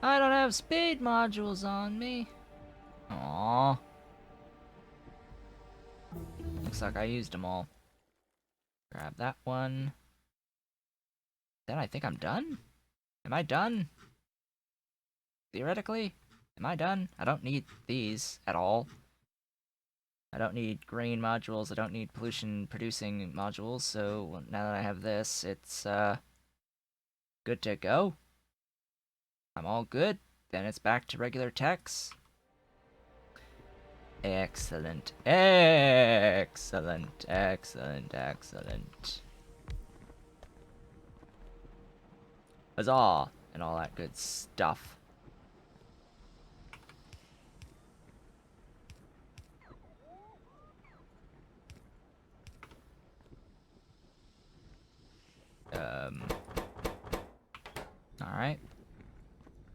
I don't have speed modules on me. Aww. Looks like I used them all. Grab that one. Then I think I'm done? Am I done? Theoretically? Am I done? I don't need these at all. I don't need grain modules, I don't need pollution producing modules, so now that I have this, it's good to go. I'm all good. Then it's back to regular techs. Excellent. Excellent. Excellent. Excellent. Huzzah! And all that good stuff. Alright.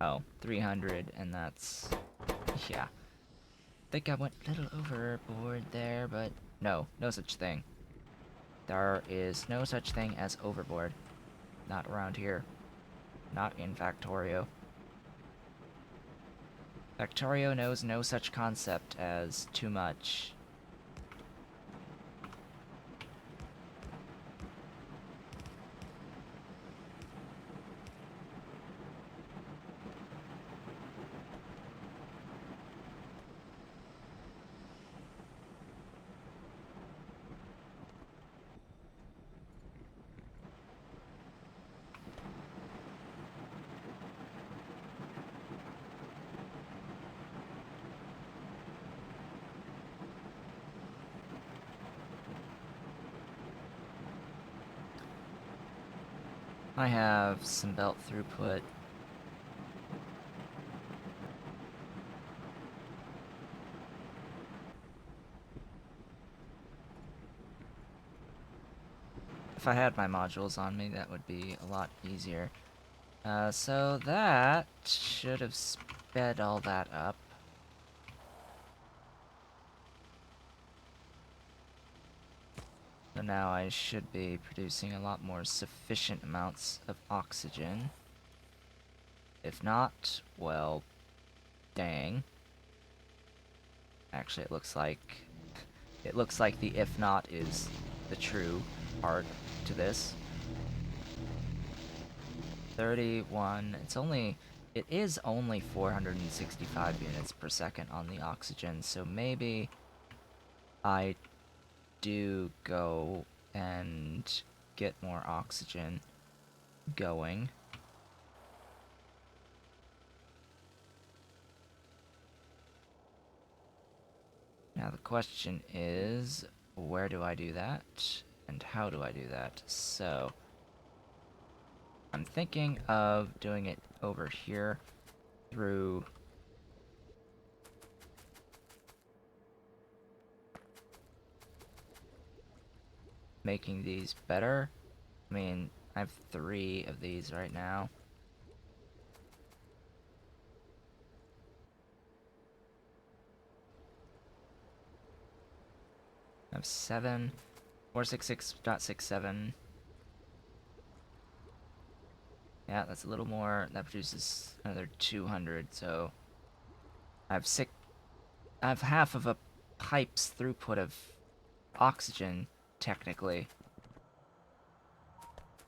Oh, 300, and that's... yeah. I think I went a little overboard there, but no, no such thing. There is no such thing as overboard. Not around here. Not in Factorio. Factorio knows no such concept as too much. I have some belt throughput. If I had my modules on me, that would be a lot easier. So that should have sped all that up. So now I should be producing a lot more sufficient amounts of oxygen. If not, well, dang. Actually, it looks like the if not is the true part to this. 31. It is only 465 units per second on the oxygen, so maybe I do go and get more oxygen going. Now the question is, where do I do that? And how do I do that? So, I'm thinking of doing it over here through making these better. I mean, I have 3 of these right now. I have 7, 466.67. Yeah, that's a little more. That produces another 200, so I have half of a pipe's throughput of oxygen, technically.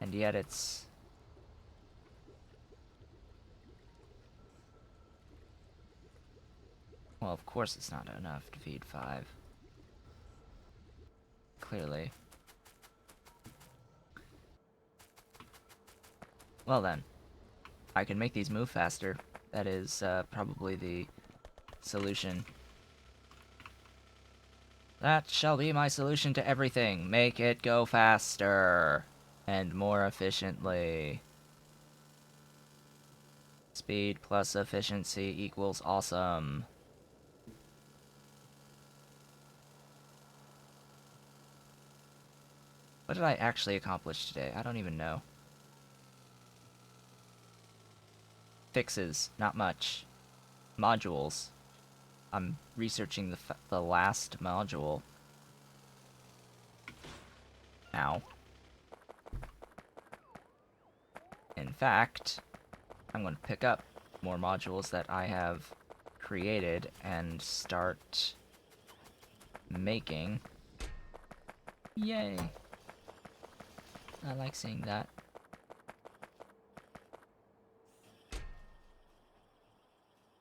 And yet it's... Well, of course it's not enough to feed 5. Clearly. Well then, I can make these move faster. That is probably the solution. That shall be my solution to everything. Make it go faster and more efficiently. Speed plus efficiency equals awesome. What did I actually accomplish today? I don't even know. Fixes, not much. Modules. I'm researching the last module. Now. In fact, I'm going to pick up more modules that I have created and start making. Yay! I like seeing that.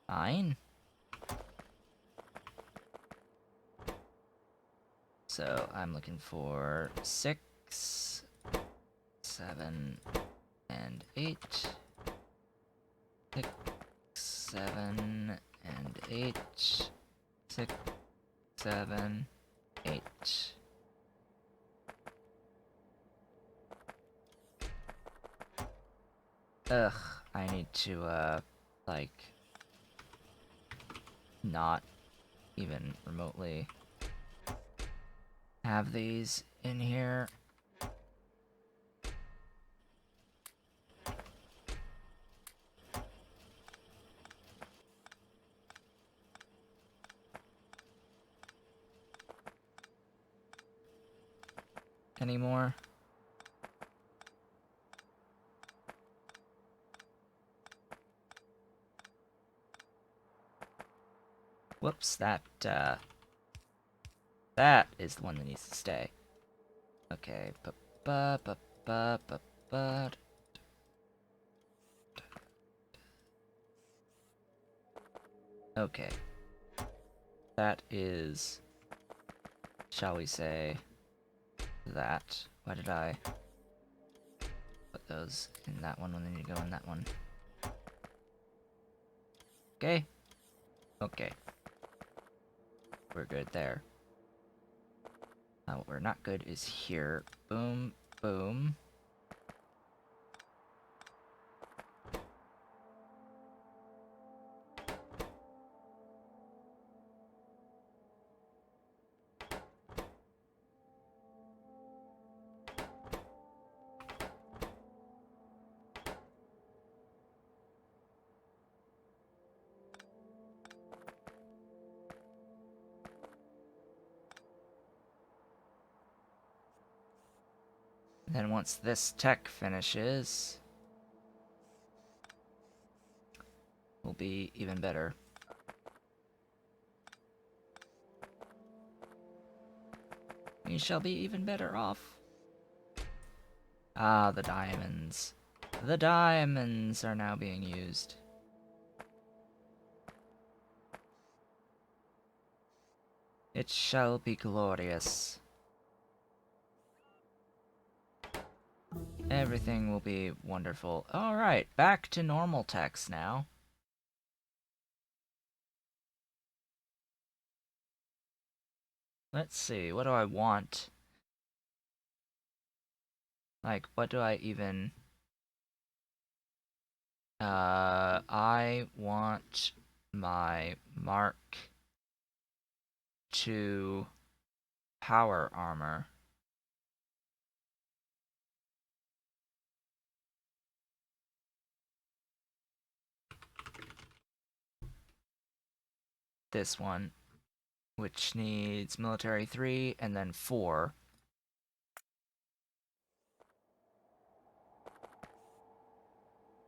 Fine. So I'm looking for 6, 7, and 8. 6, 7, and 8. 6, 7, 8. Ugh, I need to, like, not even remotely have these in here. Anymore? Whoops, that is the one that needs to stay. Okay, okay. That is, shall we say, that. Why did I put those in that one when they need to go in that one? Okay. Okay. We're good there. What we're not good is here. Boom, boom. Then once this tech finishes, we'll be even better. We shall be even better off. Ah, the diamonds. The diamonds are now being used. It shall be glorious. Everything will be wonderful. Alright, back to normal text now. Let's see, what do I want? Like, what do I even... I want my Mark II power armor. This one, which needs military 3 and then 4.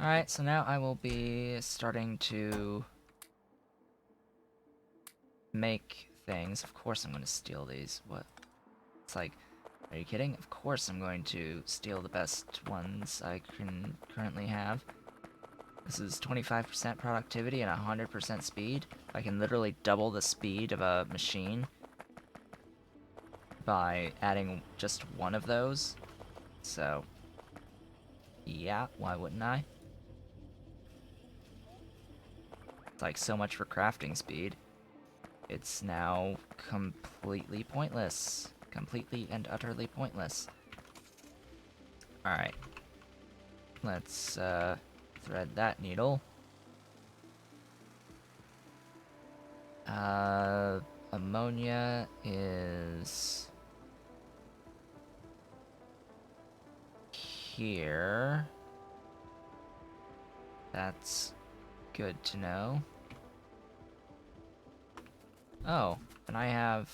Alright, so now I will be starting to make things. Of course I'm going to steal these. What? It's like, are you kidding? Of course I'm going to steal the best ones I can currently have. This is 25% productivity and 100% speed. I can literally double the speed of a machine by adding just one of those. So, yeah, why wouldn't I? It's like so much for crafting speed. It's now completely pointless. Completely and utterly pointless. Alright. Let's, thread that needle. Ammonia is... here. That's good to know. Oh, and I have...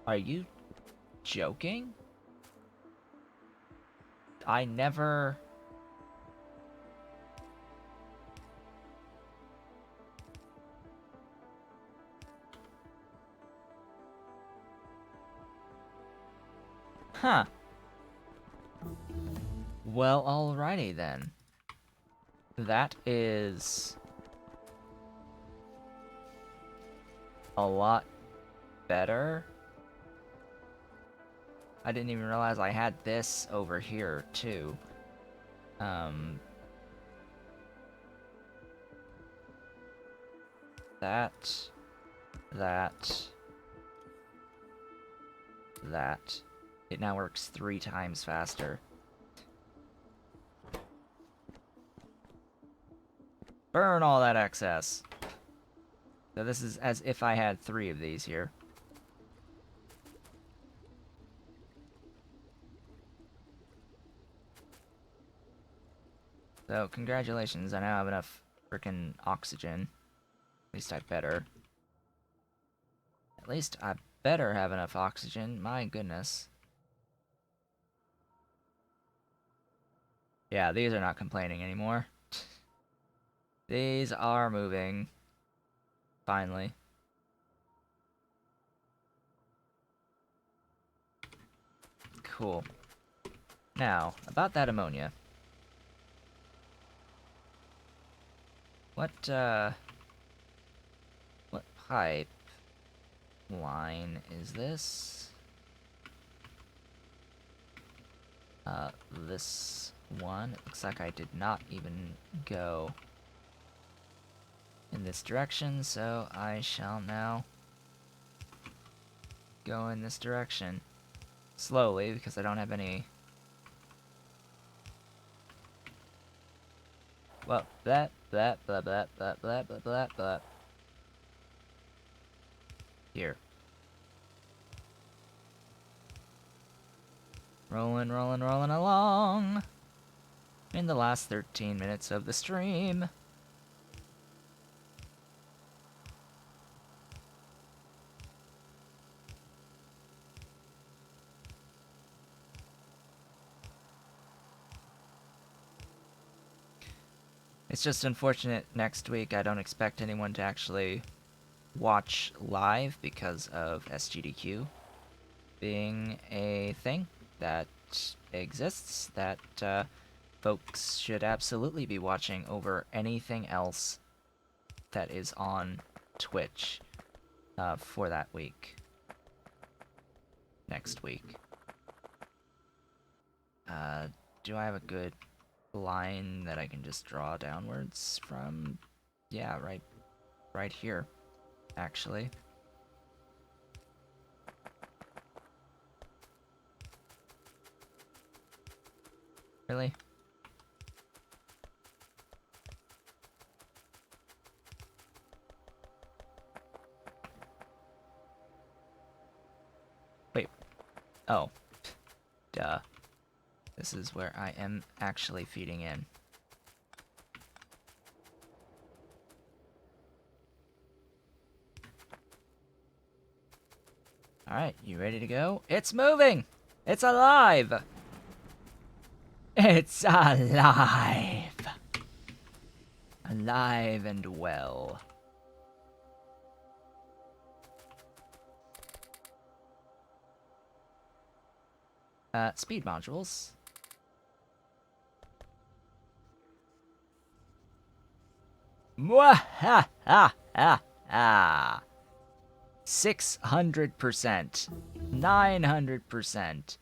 Are you joking? I never... Huh. Well, alrighty then. That is... a lot better. I didn't even realize I had this over here, too. That... That. It now works 3 times faster. Burn all that excess! So this is as if I had 3 of these here. So, congratulations, I now have enough frickin' oxygen. At least I better. At least I better have enough oxygen, my goodness. Yeah, these are not complaining anymore. These are moving. Finally. Cool. Now, about that ammonia. What pipe line is this? This one. It looks like I did not even go in this direction, so I shall now go in this direction. Slowly, because I don't have any... Well, blah, blah, blah, blah, blah, blah, blah, blah, blah. Here. Rolling, rolling, rolling along. In the last 13 minutes of the stream. It's just unfortunate next week I don't expect anyone to actually watch live because of SGDQ being a thing that exists that folks should absolutely be watching over anything else that is on Twitch for that week. Next week. Do I have a good line that I can just draw downwards from? Yeah, right here, actually. Really? Wait. Oh. Duh. This is where I am actually feeding in. Alright, you ready to go? It's moving! It's alive! It's alive! Alive and well. Speed modules. Mwahaha! 600%. 900%.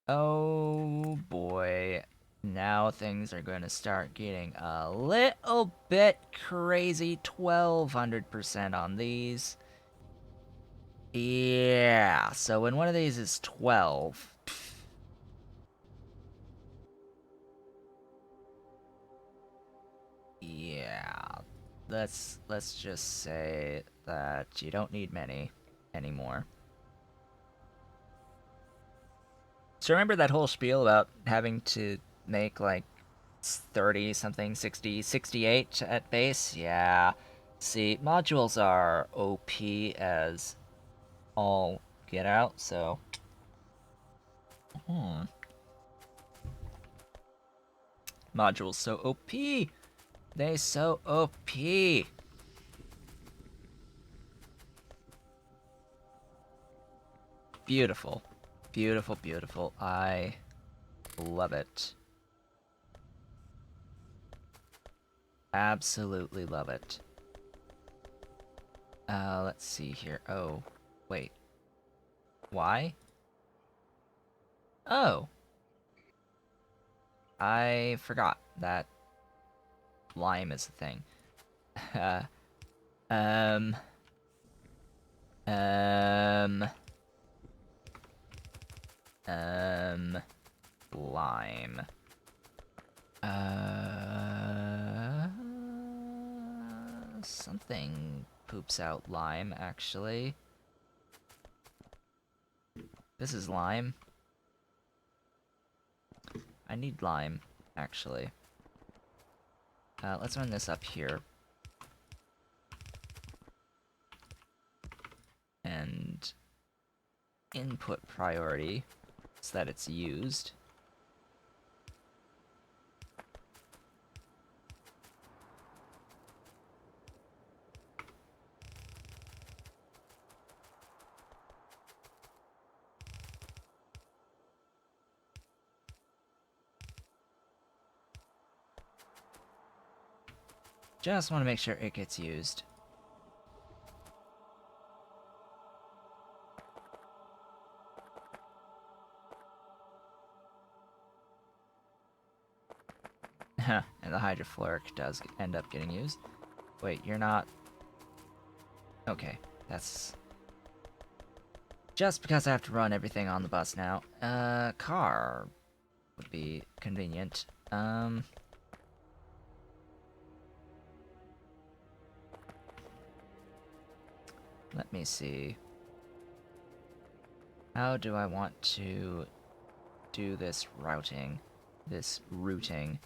Oh boy. Now things are going to start getting a little bit crazy. 1200% on these. Yeah, so when one of these is 12... Yeah, let's just say that you don't need many anymore. So remember that whole spiel about having to make like 30 something, 60, 68 at base? Yeah. See, modules are OP as all get out, so... Modules so OP! They so OP! Beautiful. Beautiful, beautiful. I love it. Absolutely love it. Let's see here. Oh, wait. Why? Oh. I forgot that lime is a thing. Um... Lime. Something poops out lime, actually. This is lime. I need lime, actually. Let's run this up here. And input priority so that it's used. Just want to make sure it gets used. And the hydrofluoric does end up getting used. Wait, you're not... Okay, that's... Just because I have to run everything on the bus now. Car would be convenient. Let me see. How do I want to do this routing? This routing?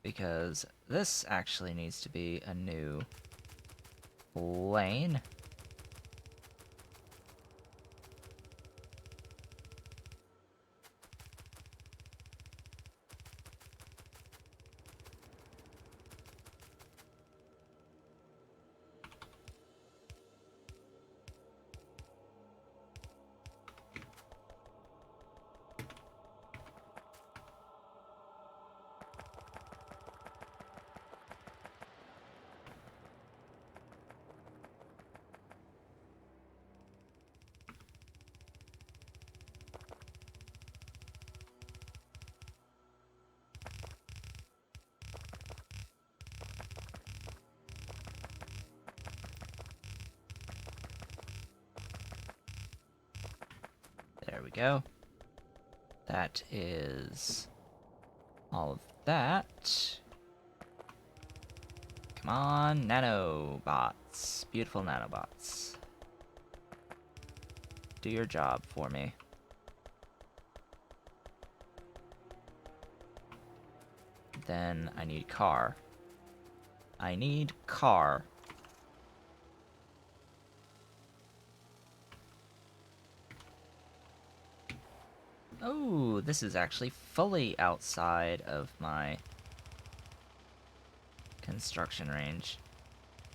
Because this actually needs to be a new lane. go. That is all of that. Come on, nanobots. Beautiful nanobots. Do your job for me. Then I need car. I need car. Oh, this is actually fully outside of my construction range.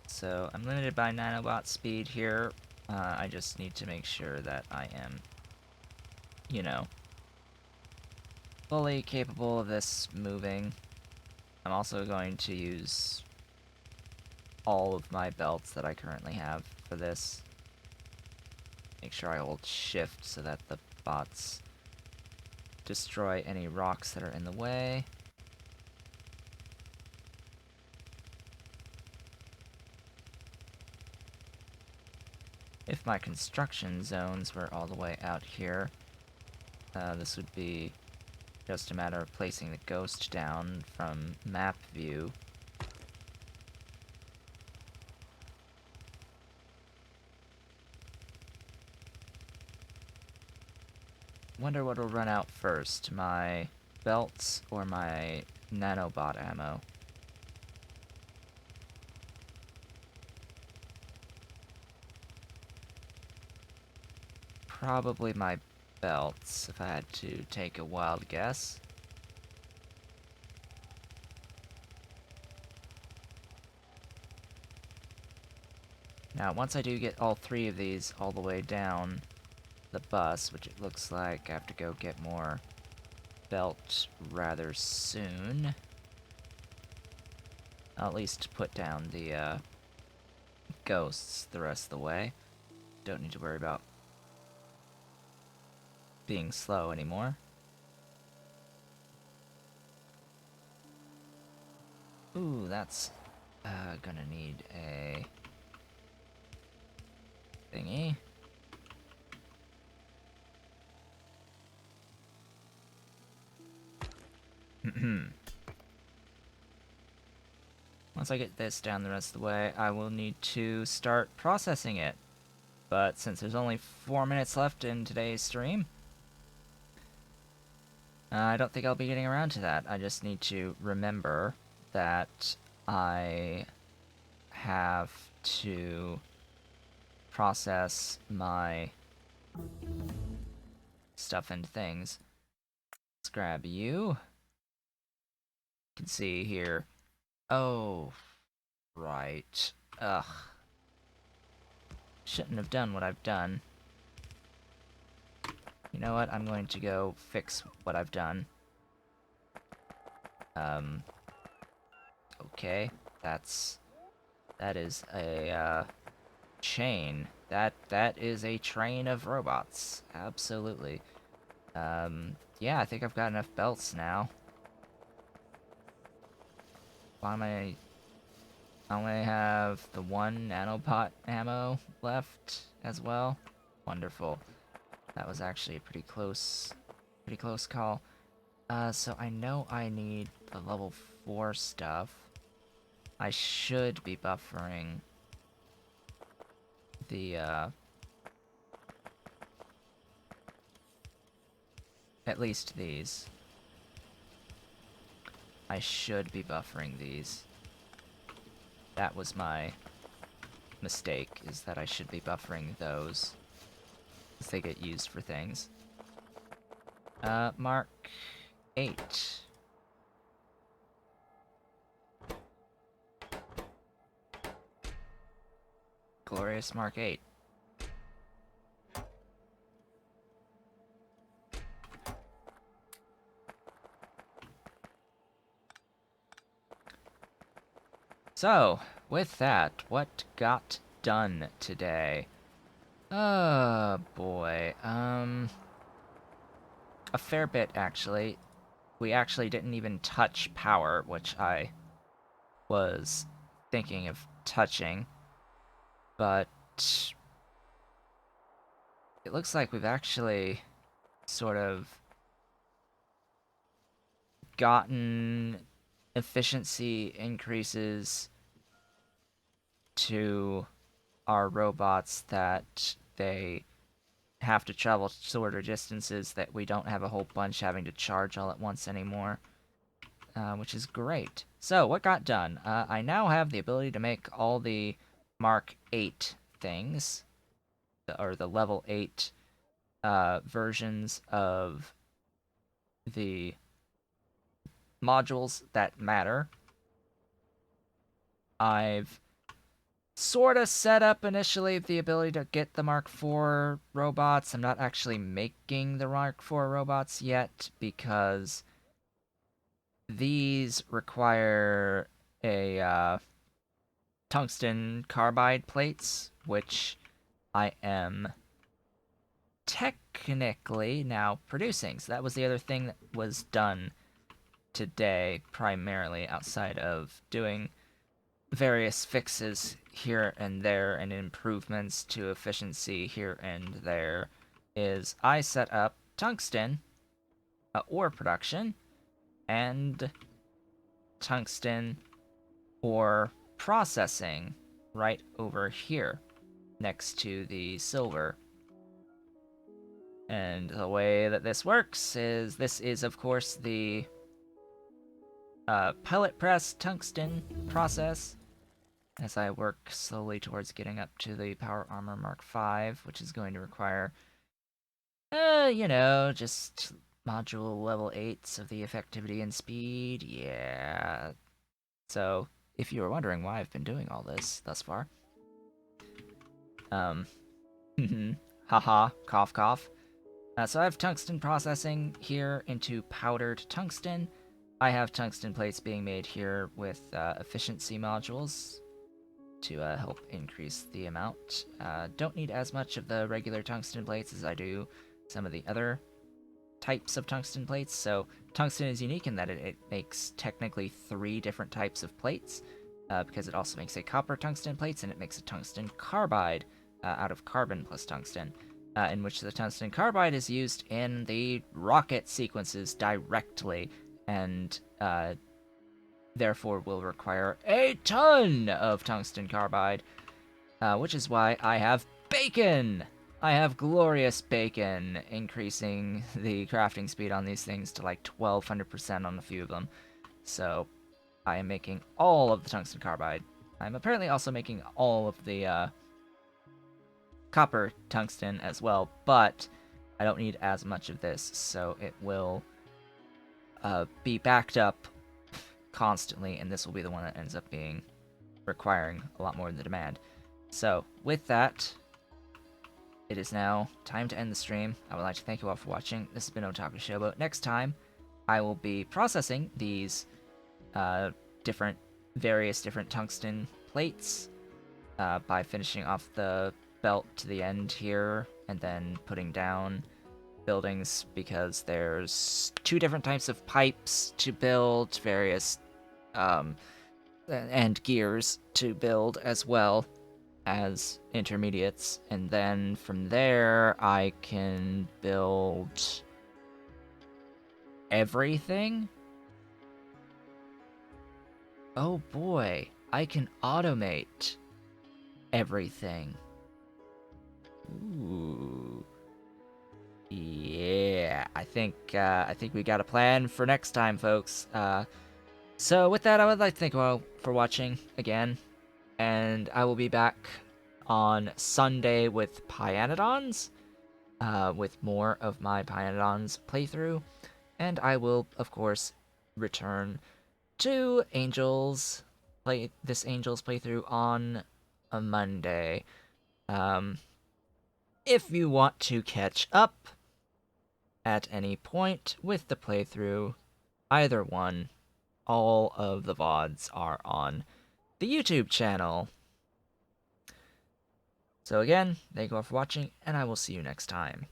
So I'm limited by nanobot speed here. I just need to make sure that I am, you know, fully capable of this moving. I'm also going to use all of my belts that I currently have for this. Make sure I hold shift so that the bots destroy any rocks that are in the way. If my construction zones were all the way out here, this would be just a matter of placing the ghost down from map view. Wonder what'll run out first, my belts or my nanobot ammo. Probably my belts, if I had to take a wild guess. Now, once I do get all three of these all the way down the bus, which it looks like I have to go get more belt rather soon, I'll at least put down the ghosts the rest of the way. Don't need to worry about being slow anymore. Ooh, that's gonna need a thingy. Once I get this down the rest of the way, I will need to start processing it. But since there's only 4 minutes left in today's stream, I don't think I'll be getting around to that. I just need to remember that I have to process my stuff and things. Let's grab you. You can see here. Oh, right. Ugh. Shouldn't have done what I've done. You know what? I'm going to go fix what I've done. Okay. That is a, chain. That is a train of robots. Absolutely. Yeah, I think I've got enough belts now. Why am I only have the one nanobot ammo left as well? Wonderful. That was actually a pretty close call. So I know I need the level 4 stuff. I should be buffering the, at least these. I should be buffering these. That was my mistake, is that I should be buffering those, as they get used for things. Mark 8. Glorious Mark 8. So, with that, what got done today? Oh boy, a fair bit actually. We actually didn't even touch power, which I was thinking of touching, but it looks like we've actually sort of gotten efficiency increases to our robots that they have to travel shorter distances, that we don't have a whole bunch having to charge all at once anymore, which is great. So, what got done? I now have the ability to make all the Mark 8 things, or the level 8 versions of the modules that matter. I've sort of set up initially the ability to get the Mark IV robots. I'm not actually making the Mark IV robots yet because these require a tungsten carbide plates, which I am technically now producing. So that was the other thing that was done today, primarily outside of doing various fixes here and there and improvements to efficiency here and there, is I set up tungsten ore production and tungsten ore processing right over here next to the silver. And the way that this works is, this is of course the pellet press tungsten process, as I work slowly towards getting up to the Power Armor Mark V, which is going to require, just module level 8s of the effectivity and speed. Yeah. So, if you were wondering why I've been doing all this thus far, haha, cough cough. So I have tungsten processing here into powdered tungsten. I have tungsten plates being made here with efficiency modules to help increase the amount. Don't need as much of the regular tungsten plates as I do some of the other types of tungsten plates. So tungsten is unique in that it makes technically 3 different types of plates, because it also makes a copper tungsten plates, and it makes a tungsten carbide out of carbon plus tungsten, in which the tungsten carbide is used in the rocket sequences directly, and therefore will require a ton of tungsten carbide, which is why I have bacon! I have glorious bacon, increasing the crafting speed on these things to like 1200% on a few of them. So I am making all of the tungsten carbide. I'm apparently also making all of the copper tungsten as well, but I don't need as much of this, so it will be backed up constantly, and this will be the one that ends up being requiring a lot more than the demand. So with that, it is now time to end the stream. I would like to thank you all for watching. This has been Otaku Showboat. Next time, I will be processing these various different tungsten plates by finishing off the belt to the end here, and then putting down buildings, because there's 2 different types of pipes to build, various and gears to build, as well as intermediates, and then from there I can build everything. Oh boy, I can automate everything. Ooh. Yeah, I think we got a plan for next time, folks. So with that, I would like to thank you all for watching again, and I will be back on Sunday with Pyanodons, with more of my Pyanodons playthrough, and I will, of course, return to Angels playthrough on a Monday. If you want to catch up at any point with the playthrough, either one, all of the VODs are on the YouTube channel. So again, thank you all for watching, and I will see you next time.